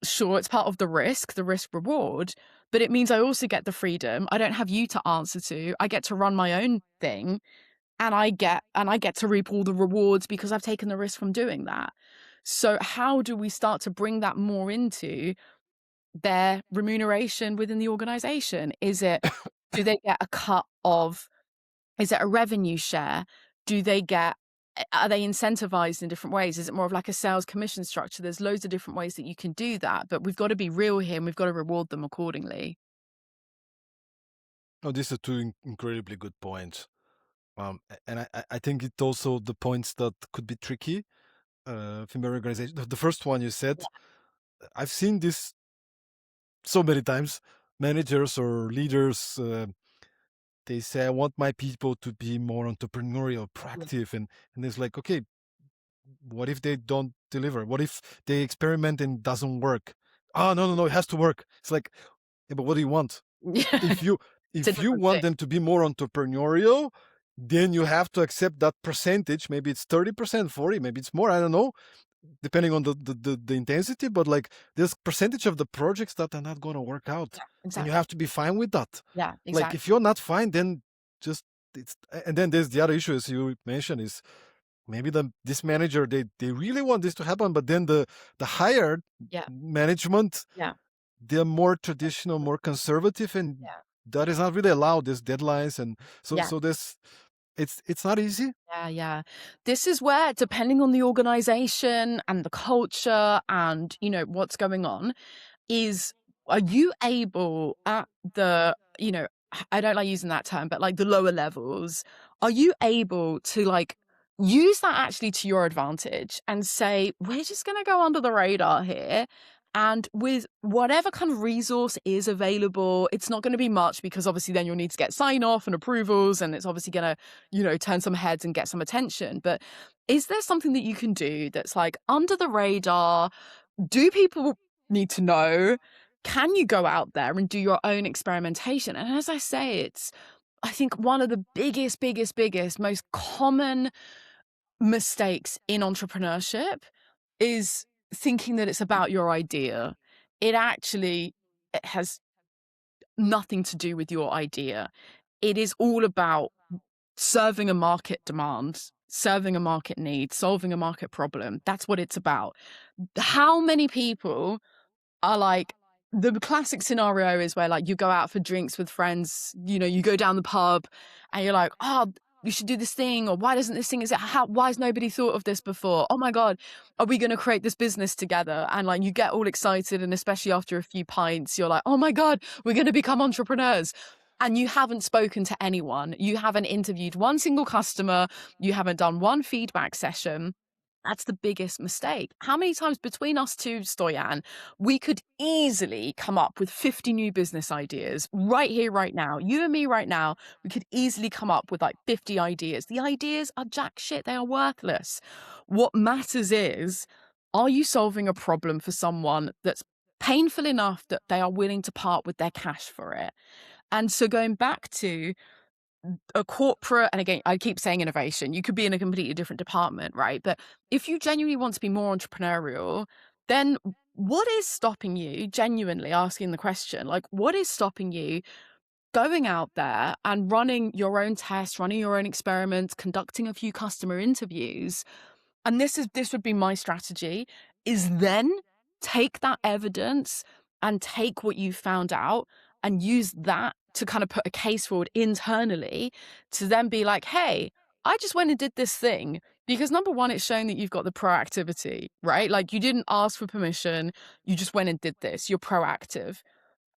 Sure, it's part of the risk reward, but it means I also get the freedom. I don't have you to answer to. I get to run my own thing, and I get to reap all the rewards because I've taken the risk from doing that. So how do we start to bring that more into their remuneration within the organization? Do they get a cut of, is it a revenue share? Are they incentivized in different ways? Is it more of like a sales commission structure? There's loads of different ways that you can do that, but we've got to be real here and we've got to reward them accordingly. Oh, these are two incredibly good points. And I think it also the points that could be tricky from your organization. The first one you said, I've seen this so many times. Managers or leaders, they say, I want my people to be more entrepreneurial, Yeah. proactive. And it's like, okay, what if they don't deliver? What if they experiment and it doesn't work? Oh, no, no, no, it has to work. It's like, yeah, but what do you want? Yeah. If you It's a if you different want thing. them to be more entrepreneurial, then you have to accept that percentage. Maybe it's 30%, 40, maybe it's more, I don't know, depending on the intensity, but like there's percentage of the projects that are not going to work out. Yeah, And you exactly. have to be fine with that. Yeah, Like exactly. if you're not fine, then just it's and then there's the other issue as you mentioned is maybe this manager they really want this to happen, but then the higher Yeah, management, yeah, they're more traditional, more conservative, and yeah, that is not really allowed. There's deadlines, and yeah, so this it's not easy. yeah, yeah. This is where, depending on the organization and the culture and, what's going on, is, are you able at the, I don't like using that term, but like the lower levels, are you able to like use that actually to your advantage and say, we're just going to go under the radar here. And with whatever kind of resource is available, it's not going to be much because obviously then you'll need to get sign off and approvals. And it's obviously going to, turn some heads and get some attention. But is there something that you can do that's like under the radar? Do people need to know? Can you go out there and do your own experimentation? And as I say, I think one of the biggest, most common mistakes in entrepreneurship is thinking that it's about your idea. It has nothing to do with your idea. It is all about serving a market demand, serving a market need, solving a market problem. That's what it's about. How many people are like, the classic scenario is where like you go out for drinks with friends, you go down the pub and you're like, oh, you should do this thing, or why doesn't this thing, why has nobody thought of this before? Oh my God, are we going to create this business together? And like you get all excited, and especially after a few pints, you're like, oh my God, we're going to become entrepreneurs. And you haven't spoken to anyone. You haven't interviewed one single customer. You haven't done one feedback session. That's the biggest mistake. How many times between us two, Stoyan, we could easily come up with 50 new business ideas right here, right now. You and me right now, we could easily come up with like 50 ideas. The ideas are jack shit. They are worthless. What matters is, are you solving a problem for someone that's painful enough that they are willing to part with their cash for it? And so going back to a corporate, and again, I keep saying innovation, you could be in a completely different department, right? But if you genuinely want to be more entrepreneurial, then what is stopping you, genuinely asking the question, like, what is stopping you going out there and running your own tests, running your own experiments, conducting a few customer interviews? And this would be my strategy, is then take that evidence and take what you found out and use that to kind of put a case forward internally to then be like, hey, I just went and did this thing because number one, it's showing that you've got the proactivity, right? Like you didn't ask for permission. You just went and did this. You're proactive.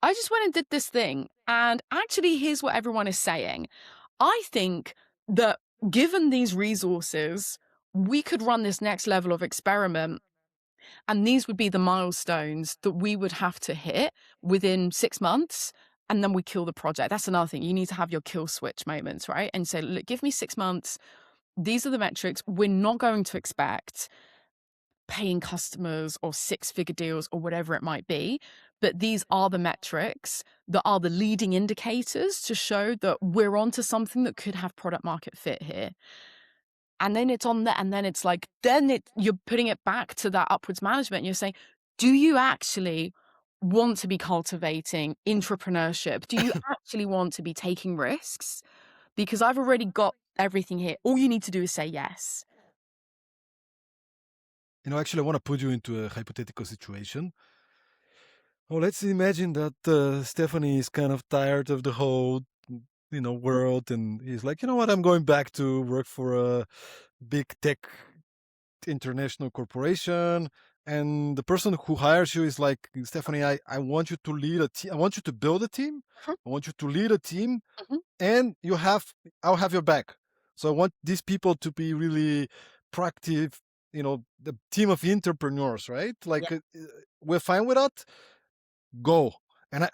I just went and did this thing. And actually, here's what everyone is saying. I think that given these resources, we could run this next level of experiment, and these would be the milestones that we would have to hit within 6 months, and then we kill the project. That's another thing. You need to have your kill switch moments, right? And say, look, give me 6 months. These are the metrics. We're not going to expect paying customers or six-figure deals or whatever it might be, but these are the metrics that are the leading indicators to show that we're onto something that could have product market fit here. And then it's on there, and then it's like, you're putting it back to that upwards management. And you're saying, do you actually want to be cultivating intrapreneurship? Do you actually want to be taking risks? Because I've already got everything here. All you need to do is say yes. Actually, I want to put you into a hypothetical situation. Well, let's imagine that Stephanie is kind of tired of the whole, world, and he's like, you know what, I'm going back to work for a big tech international corporation, and the person who hires you is like, Stephanie, I want you to lead a team. I want you to build a team. Mhm. I want you to lead a team, Mhm. and I'll have your back. So I want these people to be really proactive. The team of entrepreneurs, right? Like, Yeah. we're fine with that. Go. And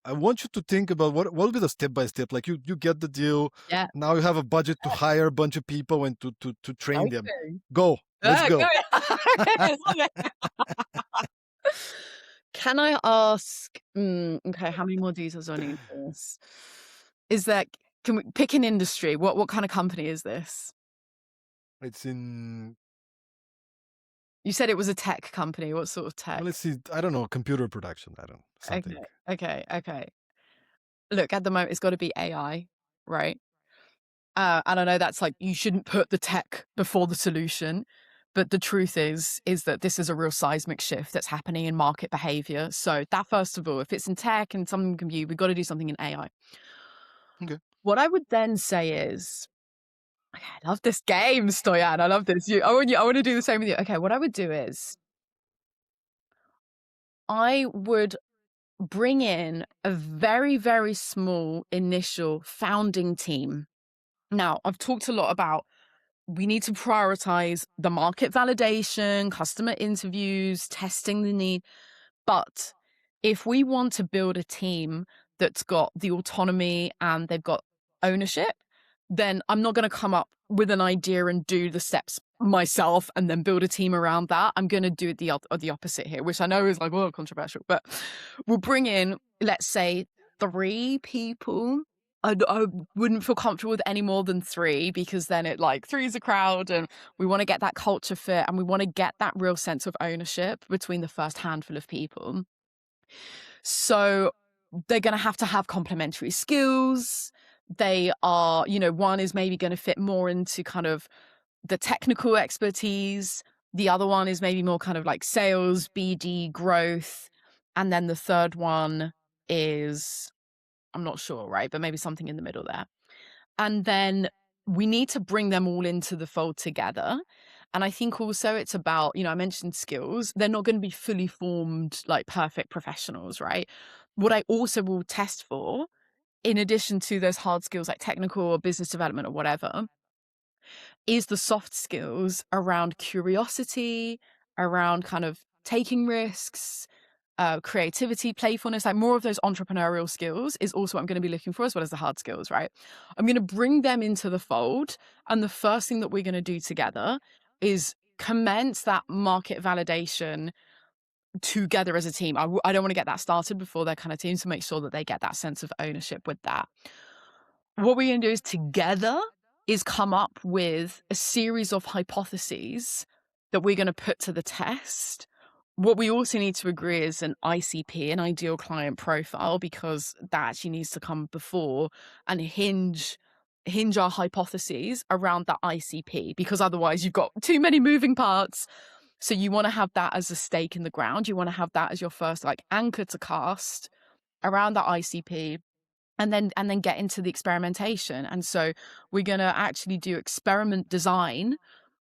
I want you to think about what will be the step by step. Like, you get the deal. Yeah. Now you have a budget to hire a bunch of people and to train them. Okay. Go. Let's go. I love it. Can I ask, okay, how many more details do I need for this? Can we pick an industry? What kind of company is this? It's in, You said it was a tech company. What sort of tech? well, let's see. I don't know, computer production. I don't know, something. Okay. Look, at the moment, it's got to be AI, right? And I know that's like, you shouldn't put the tech before the solution, but the truth is that this is a real seismic shift that's happening in market behavior. So that, first of all, if it's in tech and something can be, we've got to do something in AI. Okay. What I would then say is, okay, I love this game, Stoyan. I love this. I want to do the same with you. Okay, what I would do is I would bring in a very, very small initial founding team. Now, I've talked a lot about we need to prioritize the market validation, customer interviews, testing the need. But if we want to build a team that's got the autonomy and they've got ownership, then I'm not going to come up with an idea and do the steps myself and then build a team around that. I'm going to do the opposite here, which I know is like, oh, controversial, but we'll bring in, let's say, 3 people. I wouldn't feel comfortable with any more than 3, because then it, like, 3 is a crowd, and we want to get that culture fit, and we want to get that real sense of ownership between the first handful of people. So they're going to have complementary skills. They are, one is maybe going to fit more into kind of the technical expertise. The other one is maybe more kind of like sales, BD, growth. And then the third one is, I'm not sure, right? But maybe something in the middle there. And then we need to bring them all into the fold together. And I think also it's about, I mentioned skills. They're not going to be fully formed, like perfect professionals, right? What I also will test for, in addition to those hard skills like technical or business development or whatever, is the soft skills around curiosity, around kind of taking risks, creativity, playfulness, like more of those entrepreneurial skills is also what I'm going to be looking for, as well as the hard skills, right? I'm going to bring them into the fold. And the first thing that we're going to do together is commence that market validation together as a team. I don't want to get that started before their kind of team, to make sure that they get that sense of ownership with that. What we're going to do is together is come up with a series of hypotheses that we're going to put to the test. What we also need to agree is an ICP, an ideal client profile, because that actually needs to come before and hinge our hypotheses around that ICP, because otherwise you've got too many moving parts. So you want to have that as a stake in the ground. You want to have that as your first like anchor to cast around that ICP. And then get into the experimentation. And so we're going to actually do experiment design.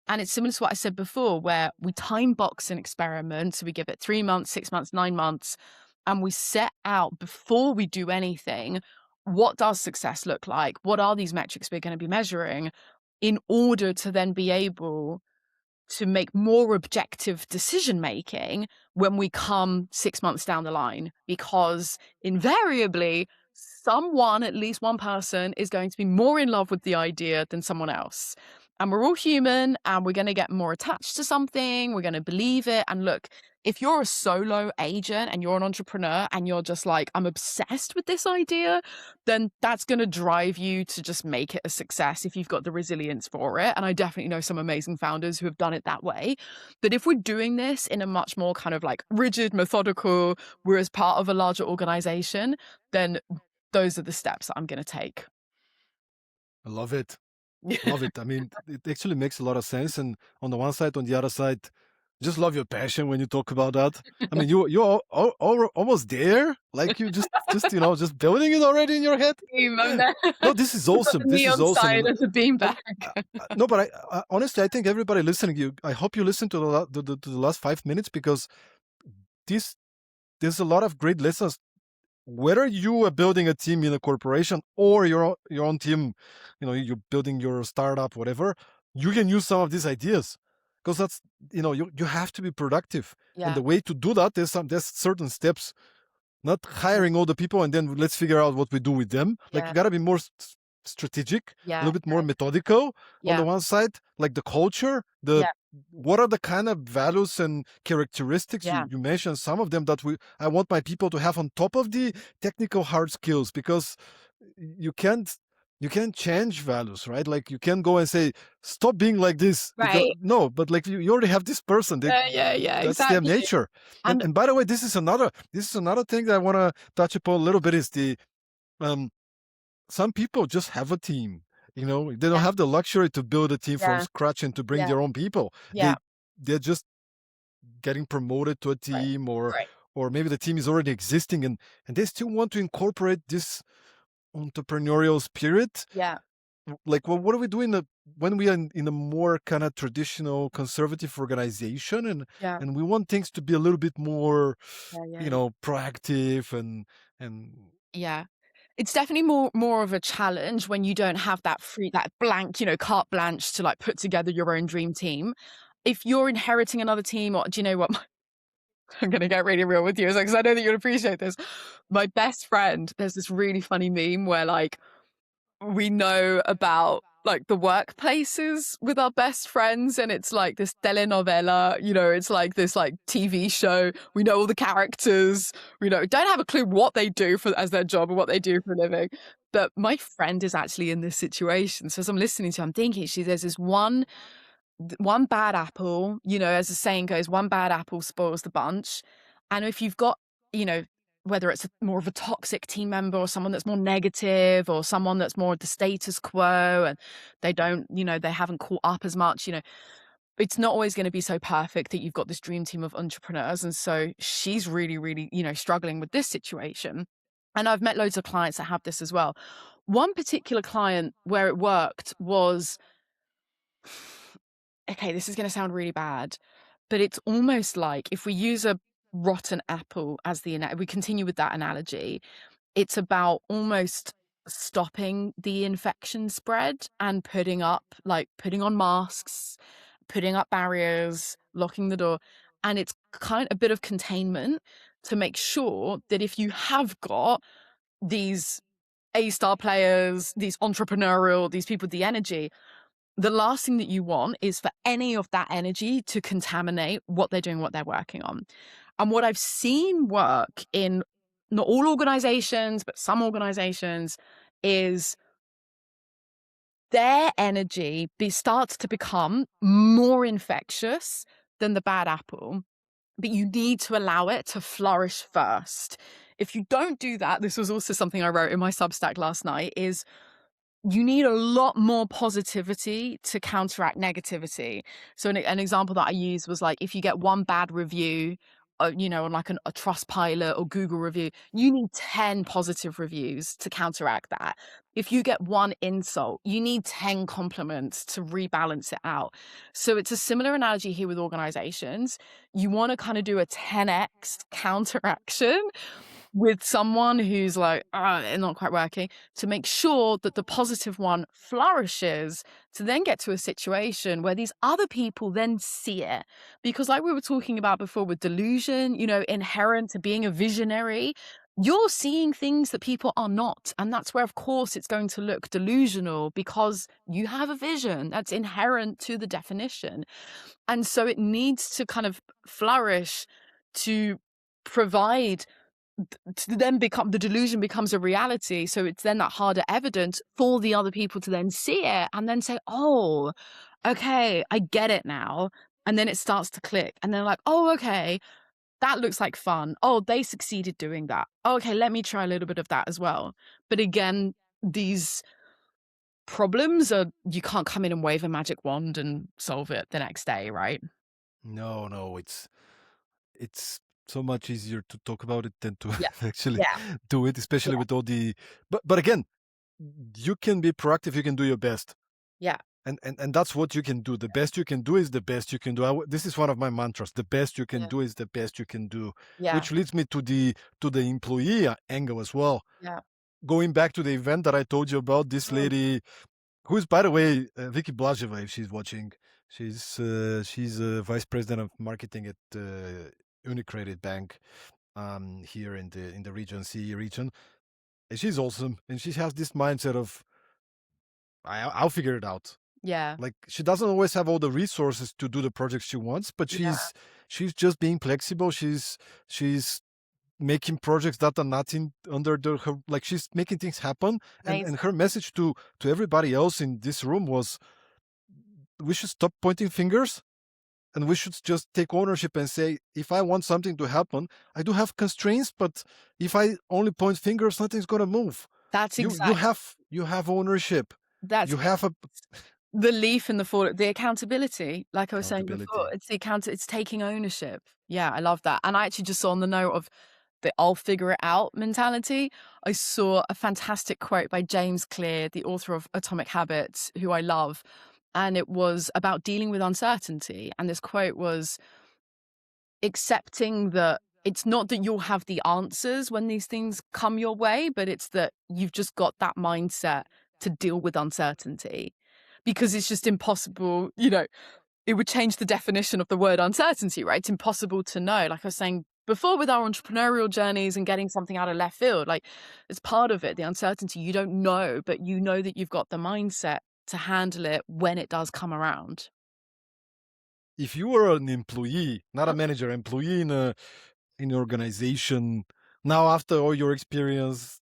And it's similar to what I said before, where we time box an experiment. So we give it 3 months, 6 months, 9 months, and we set out before we do anything, what does success look like? What are these metrics we're going to be measuring? in order to then be able to make more objective decision making when we come 6 months down the line, because invariably someone, at least one person, is going to be more in love with the idea than someone else. And we're all human, and we're going to get more attached to something. We're going to believe it. And look, if you're a solo agent and you're an entrepreneur and you're just like, I'm obsessed with this idea, then that's going to drive you to just make it a success if you've got the resilience for it. And I definitely know some amazing founders who have done it that way. But if we're doing this in a much more kind of like rigid, methodical, we're as part of a larger organization, then those are the steps that I'm going to take. I love it. Love it. I mean, it actually makes a lot of sense. And on the one side, on the other side, just love your passion when you talk about that. I mean, you're almost there. Like you just just building it already in your head. No, this is awesome. This is awesome. Side of the beanbag. No, but I honestly, I think everybody listening, I hope you listen to the last 5 minutes, because there's a lot of great lessons. Whether you are building a team in a corporation or your own team, you're building your startup, whatever, you can use some of these ideas, because that's, you have to be productive. And the way to do that, there's certain steps, not hiring all the people and then let's figure out what we do with them. Like you got to be more strategic, a little bit more methodical on the one side, like the culture, what are the kind of values and characteristics you mentioned some of them that I want my people to have on top of the technical hard skills, because you can't change values, right? Like you can't go and say stop being like this, because no, but like you already have this person, that's exactly. their nature. And by the way, this is another thing that I want to touch upon a little bit, is the some people just have a team. They don't have the luxury to build a team from scratch and to bring their own people. They're just getting promoted to a team, or maybe the team is already existing, and they still want to incorporate this entrepreneurial spirit. Like, well, what are we doing when we are in a more kind of traditional conservative organization, and we want things to be a little bit more, proactive and it's definitely more of a challenge when you don't have that blank, carte blanche to like put together your own dream team. If you're inheriting another team, or do you know what? I'm going to get really real with you, because I know that you'll appreciate this. My best friend, there's this really funny meme where like we know about like the workplaces with our best friends, and it's like this telenovela, it's like this like TV show. We know all the characters, don't have a clue what they do as their job or what they do for a living. But my friend is actually in this situation. So as I'm listening to her, I'm thinking there's this one bad apple, as the saying goes, one bad apple spoils the bunch. And if you've got, whether it's more of a toxic team member, or someone that's more negative, or someone that's more the status quo, and they don't, they haven't caught up as much, it's not always going to be so perfect that you've got this dream team of entrepreneurs. And so she's really, really, struggling with this situation. And I've met loads of clients that have this as well. One particular client where it worked was, okay, this is going to sound really bad, but it's almost like if we use a rotten apple as we continue with that analogy, it's about almost stopping the infection spread and putting on masks, putting up barriers, locking the door. And it's kind of a bit of containment to make sure that if you have got these A-star players, these people with the energy, the last thing that you want is for any of that energy to contaminate what they're doing, what they're working on. And what I've seen work in not all organizations, but some organizations, is their energy starts to become more infectious than the bad apple, but you need to allow it to flourish first. If you don't do that, this was also something I wrote in my Substack last night, is you need a lot more positivity to counteract negativity. So an example that I used was like, if you get one bad review, on like a Trustpilot or Google review, you need 10 positive reviews to counteract that. If you get one insult, you need 10 compliments to rebalance it out. So it's a similar analogy here with organizations. You want to kind of do a 10x counteraction. with someone who's like, it's not quite working, to make sure that the positive one flourishes, to then get to a situation where these other people then see it. Because like we were talking about before with delusion, inherent to being a visionary, you're seeing things that people are not. And that's where, of course, it's going to look delusional because you have a vision that's inherent to the definition. And so it needs to kind of flourish to provide to then become the delusion becomes a reality. So it's then that harder evidence for the other people to then see it and then say, oh, okay, I get it now. And then it starts to click. And they're like, oh, okay, that looks like fun. Oh, they succeeded doing that. Oh, okay, let me try a little bit of that as well. But again, these problems are, you can't come in and wave a magic wand and solve it the next day, right? No, no, it's so much easier to talk about it than to Yeah. actually Yeah. do it, especially Yeah. with all the. But again, you can be proactive. You can do your best, Yeah. and that's what you can do. The best you can do is the best you can do. This is one of my mantras. The best you can Yeah. do is the best you can do, Yeah. which leads me to the employee angle as well. Yeah. Going back to the event that I told you about, this Mm. lady, who is, by the way, Vicky Blazheva, if she's watching, she's vice president of marketing at Unicredit Bank here in the region, CE region, and she's awesome. And she has this mindset of I'll figure it out. Yeah. Like she doesn't always have all the resources to do the projects she wants, but Yeah. she's just being flexible. She's making projects that are not in under her, like she's making things happen. And Amazing. her message to everybody else in this room was, we should stop pointing fingers and we should just take ownership and say, if I want something to happen, I do have constraints, but if I only point fingers, nothing's going to move. That's You exactly have ownership. that's You have a the leaf in the fall, the accountability, like I was saying before, accountability. it's taking ownership. Yeah, I love that. And I actually just saw on the note of the "I'll figure it out" mentality, I saw a fantastic quote by James Clear, the author of Atomic Habits, who I love, and it was about dealing with uncertainty. And this quote was, accepting that it's not that you'll have the answers when these things come your way, but it's that you've just got that mindset to deal with uncertainty. Because it's just impossible, it would change the definition of the word uncertainty, right? It's impossible to know. Like I was saying before with our entrepreneurial journeys and getting something out of left field, like it's part of it, the uncertainty. You don't know, but you know that you've got the mindset to handle it when it does come around. If you were an employee, not a manager, employee in an organization, now after all your experience,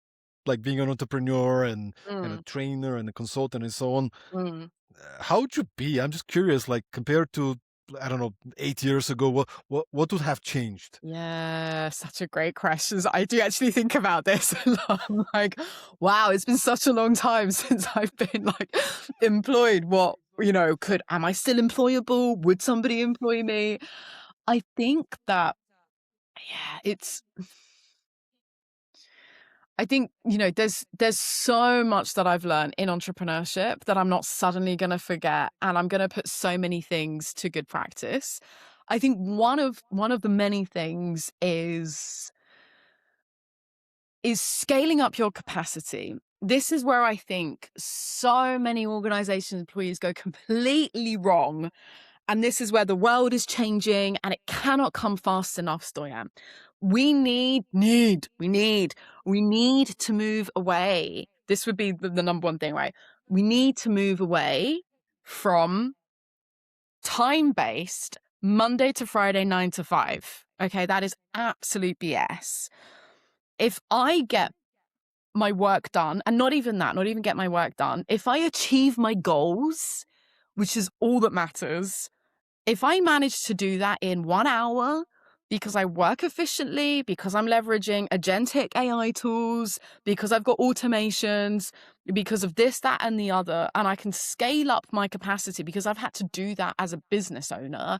like being an entrepreneur and a Mm, trainer and a consultant and so on, mm. how would you be? I'm just curious, like compared to, I don't know, 8 years ago, what would have changed? Yeah, such a great question. I do actually think about this a lot. I'm like, wow, it's been such a long time since I've been like employed. Am I still employable? Would somebody employ me? I think that, yeah, I think, there's so much that I've learned in entrepreneurship that I'm not suddenly going to forget, and I'm going to put so many things to good practice. I think one of the many things is scaling up your capacity. This is where I think so many organizations employees go completely wrong. And this is where the world is changing and it cannot come fast enough, Stoyan. We need to move away. This would be the number one thing, right? We need to move away from time-based Monday to Friday, 9 to 5. Okay, that is absolute BS. If I get my work done, and not even that, not even get my work done, if I achieve my goals, which is all that matters, if I manage to do that in 1 hour because I work efficiently, because I'm leveraging agentic AI tools, because I've got automations, because of this, that, and the other, and I can scale up my capacity because I've had to do that as a business owner.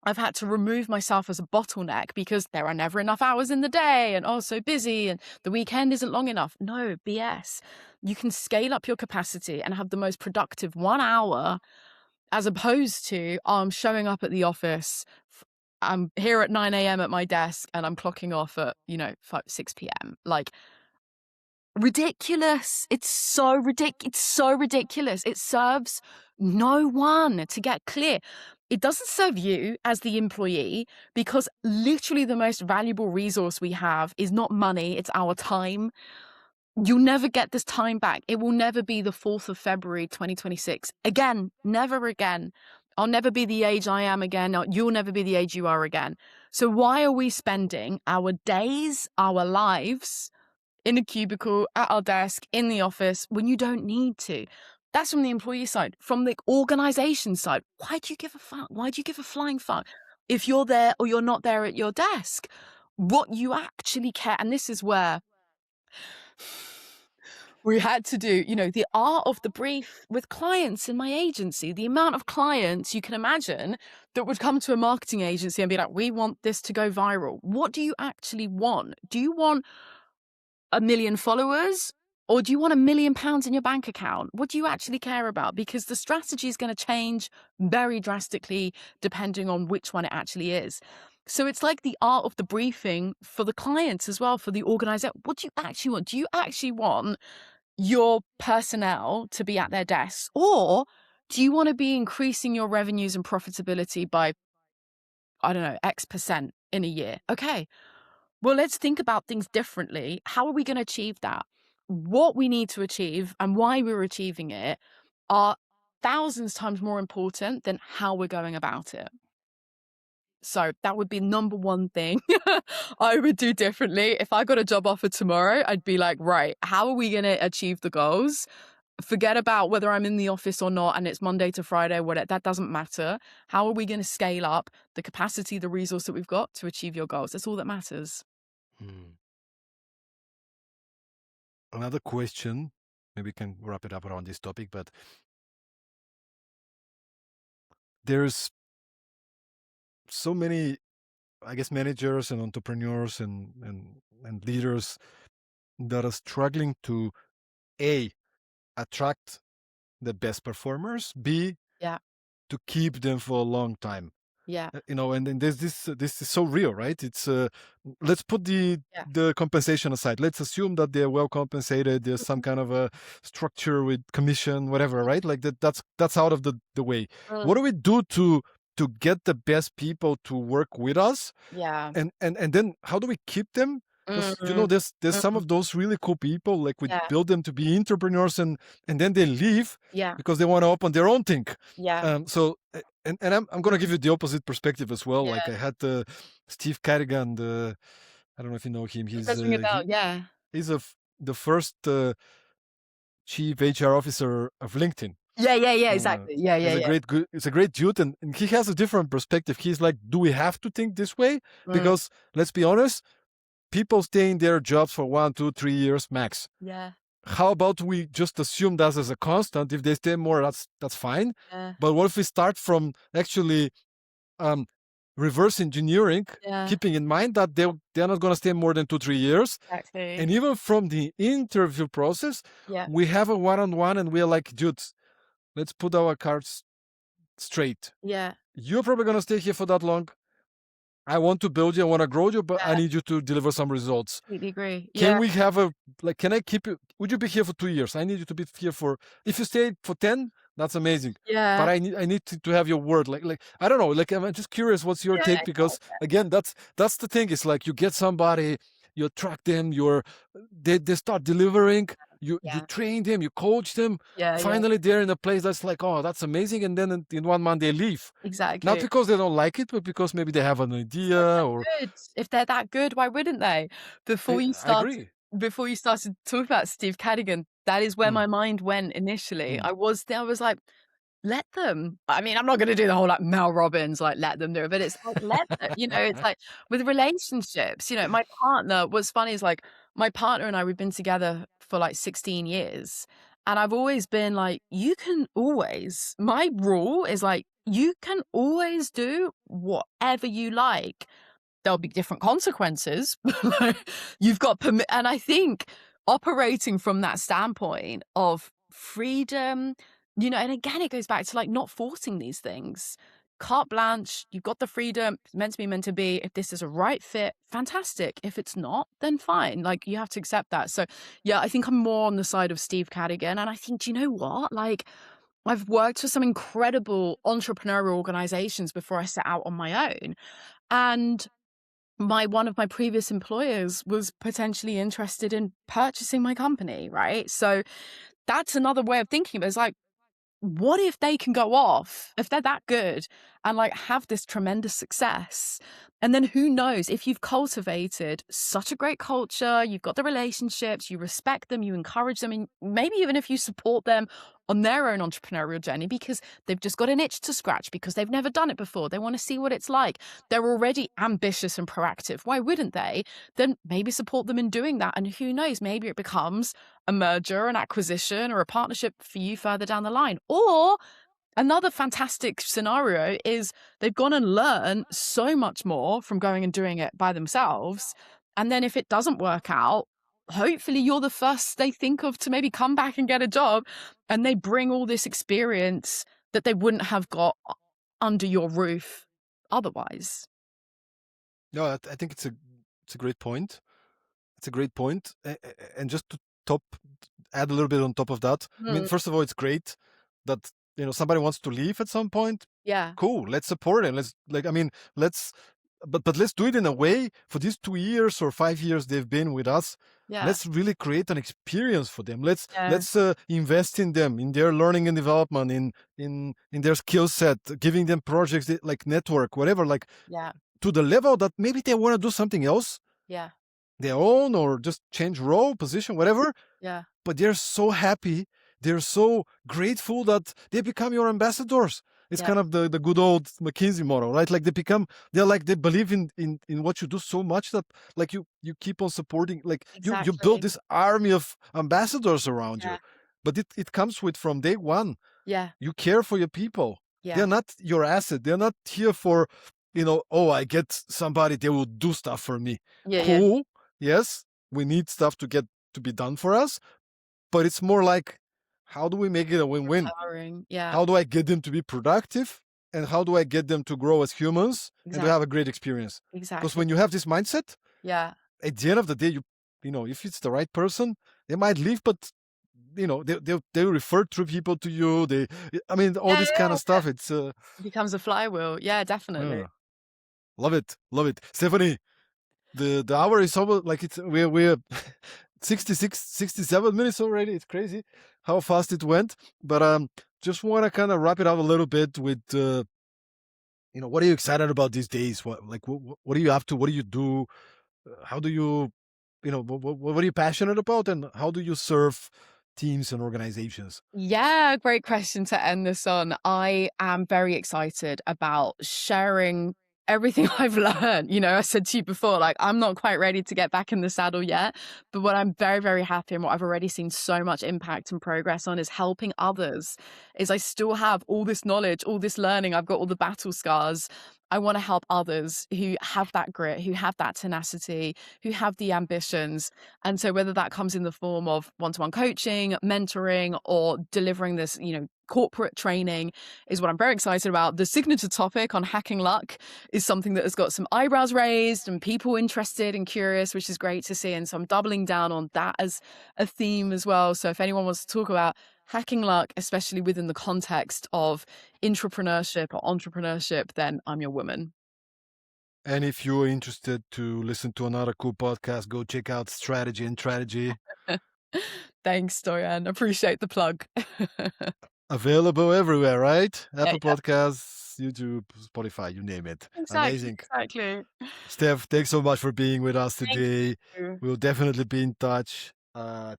I've had to remove myself as a bottleneck because there are never enough hours in the day and so busy and the weekend isn't long enough. No, BS. You can scale up your capacity and have the most productive 1 hour as opposed to, I'm showing up at the office I'm here at 9 a.m. at my desk and I'm clocking off at, 6 p.m. Like, ridiculous. It's so ridiculous. It serves no one, to get clear. It doesn't serve you as the employee, because literally the most valuable resource we have is not money, it's our time. You'll never get this time back. It will never be the 4th of February, 2026. Again, never again. I'll never be the age I am again. No, you'll never be the age you are again. So why are we spending our days, our lives in a cubicle, at our desk, in the office, when you don't need to? That's from the employee side. From the organization side, why do you give a fuck? Why do you give a flying fuck if you're there or you're not there at your desk? What you actually care, and this is where we had to do, the art of the brief with clients in my agency. The amount of clients you can imagine that would come to a marketing agency and be like, we want this to go viral. What do you actually want? Do you want 1 million followers, or do you want £1 million in your bank account? What do you actually care about? Because the strategy is going to change very drastically depending on which one it actually is. So it's like the art of the briefing for the clients as well, for the organizer. What do you actually want? Do you actually want your personnel to be at their desks, or do you want to be increasing your revenues and profitability by, I don't know, X% in a year? Okay, well, let's think about things differently. How are we going to achieve that? What we need to achieve and why we're achieving it are thousands times more important than how we're going about it. So that would be number one thing I would do differently. If I got a job offer tomorrow, I'd be like, right, how are we going to achieve the goals? Forget about whether I'm in the office or not, and it's Monday to Friday, whatever, that doesn't matter. How are we going to scale up the capacity, the resource that we've got to achieve your goals? That's all that matters. Hmm. Another question, maybe we can wrap it up around this topic, but there's so many, I guess, managers and entrepreneurs and leaders that are struggling to A, attract the best performers, B, Yeah. to keep them for a long time. Yeah. And then there's this is so real, right? It's let's put Yeah. the compensation aside. Let's assume that they're well compensated. There's some kind of a structure with commission, whatever, right? Like that's out of the way. What do we do to get the best people to work with us? Yeah. And then how do we keep them? Because Mm, there's some mm, of those really cool people, like we yeah. build them to be entrepreneurs, and then they leave Yeah. because they want to open their own thing. Yeah. So and I'm gonna give you the opposite perspective as well. Like I Yeah. had Steve Carrigan, I don't know if you know him. It does ring a bell. Yeah. He's the first chief HR officer of LinkedIn. Yeah. Yeah. Yeah. Exactly. Yeah. Yeah. Yeah. It's a great dude, and he has a different perspective. He's like, do we have to think this way? Mm, Because let's be honest, people stay in their jobs for 1, 2, 3 years max. yeah. How about we just assume that as a constant? If they stay more, that's fine. Yeah. But what if we start from actually reverse engineering, Yeah. keeping in mind that they're not going to stay more than 2, 3 years, Exactly. and even from the interview process, Yeah. we have a one-on-one, and we're like, dude, let's put our cards straight. Yeah. You're probably going to stay here for that long. I want to build you, I want to grow you, but I Yeah. need you to deliver some results. Completely agree. Can Yeah. we have can I keep you? Would you be here for 2 years? I need you to be here if you stay for 10, that's amazing. But Yeah. I need to have your word. Like, I don't know, like, I'm just curious, what's your Yeah. take? Because again, that's the thing. It's like you get somebody, you attract them, they start delivering, you Yeah. train them, you coach them. Yeah. Yeah. Finally, they're in a place that's like, oh, that's amazing. And then in 1 month they leave. Not Exactly. because they don't like it, but because maybe they have an idea or Good. If they're that good, why wouldn't they? Before you I agree. started talking about Steve Cadigan, that is where Mm, my mind went initially. mm. I was like, let them. I mean, I'm not going to do the whole like Mel Robbins, like let them do it, but it's like, let them, it's like with relationships, my partner, what's funny is like my partner and I, we've been together for like 16 years. And I've always been like, my rule is like, you can always do whatever you like. There'll be different consequences. Like, you've got permit. And I think operating from that standpoint of freedom, and again, it goes back to like not forcing these things. carte blanche, you've got the freedom, it's meant to be meant to be. If this is a right fit, fantastic. If it's not, then fine. Like, you have to accept that. So yeah, I think I'm more on the side of Steve Cadigan. And I think, do you know what? Like, I've worked for some incredible entrepreneurial organizations before I set out on my own. And one of my previous employers was potentially interested in purchasing my company, right? So that's another way of thinking of it. It's like, what if they can go off, if they're that good and like have this tremendous success? And then who knows, if you've cultivated such a great culture, you've got the relationships, you respect them, you encourage them, and maybe even if you support them on their own entrepreneurial journey because they've just got an itch to scratch because they've never done it before. They want to see what it's like. They're already ambitious and proactive. Why wouldn't they? Then maybe support them in doing that. And who knows, maybe it becomes a merger, an acquisition, or a partnership for you further down the line. Or another fantastic scenario is they've gone and learned so much more from going and doing it by themselves. And then if it doesn't work out, hopefully you're the first they think of to maybe come back and get a job, and they bring all this experience that they wouldn't have got under your roof otherwise. No, I think it's a great point. It's a great point. And just to top add a little bit on top of that. I mean, first of all, it's great that somebody wants to leave at some point. Yeah. Cool. Let's support it. But let's do it in a way for these 2 years or 5 years they've been with us. Yeah. Let's really create an experience for them. Let's Yeah. invest in them, in their learning and development, in their skill set, giving them projects like network, whatever, like Yeah. to the level that maybe they want to do something else, Yeah. their own, or just change role, position, whatever. Yeah. But they're so happy, they're so grateful that they become your ambassadors. It's Yeah. kind of the good old McKinsey model, right? Like they believe in what you do so much that like you keep on supporting, like you build Exactly. this army of ambassadors around you. Yeah. But it comes with from day one. Yeah. You care for your people. Yeah. They're not your asset. They're not here for, oh, I get somebody, they will do stuff for me. Yeah. Yeah. Cool. Yes, we need stuff to be done for us. But it's more like, how do we make it a win-win? Empowering. Yeah. How do I get them to be productive? And how do I get them to grow as humans and to Exactly. have a great experience? Because Exactly. when you have this mindset, Yeah. at the end of the day, if it's the right person, they might leave, but they'll refer through people to you. All Yeah. this kind Yeah. of stuff. It's It becomes a flywheel. Yeah, definitely. love it, love it, Stephanie. The hour is over. Like we're 67 minutes already. It's crazy how fast it went. But just want to kind of wrap it up a little bit with what are you excited about these days? What are you up to? What do you do? How do you what are you passionate about, and how do you serve teams and organizations? Yeah, great question to end this on. I am very excited about sharing everything I've learned. I said to you before, like, I'm not quite ready to get back in the saddle yet, but what I'm very, very happy and what I've already seen so much impact and progress on is helping others. Is I still have all this knowledge, all this learning. I've got all the battle scars. I want to help others who have that grit, who have that tenacity, who have the ambitions. And so whether that comes in the form of one-to-one coaching, mentoring, or delivering this, corporate training is what I'm very excited about. The signature topic on hacking luck is something that has got some eyebrows raised and people interested and curious, which is great to see. And so I'm doubling down on that as a theme as well. So if anyone wants to talk about hacking luck, especially within the context of intrapreneurship or entrepreneurship, then I'm your woman. And if you're interested to listen to another cool podcast, go check out Strategy and Strategy. Thanks, Dorian. Appreciate the plug. Available everywhere, right? Yeah, Apple yeah. Podcasts, YouTube, Spotify, you name it. Amazing. Exactly. Steph, thanks so much for being with us Thank today. you. We'll definitely be in touch.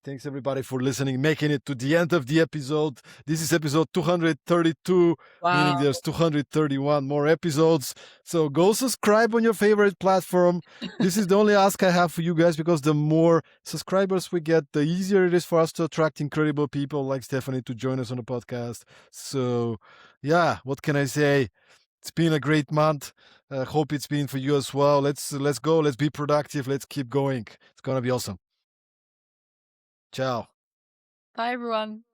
Thanks everybody for listening, making it to the end of the episode. This is episode 232, meaning Wow. there's 231 more episodes. So go subscribe on your favorite platform. This is the only ask I have for you guys, because the more subscribers we get, the easier it is for us to attract incredible people like Stephanie to join us on the podcast. So yeah, what can I say? It's been a great month. Hope it's been for you as well. Let's go. Let's be productive. Let's keep going. It's gonna be awesome. Ciao. Bye, everyone.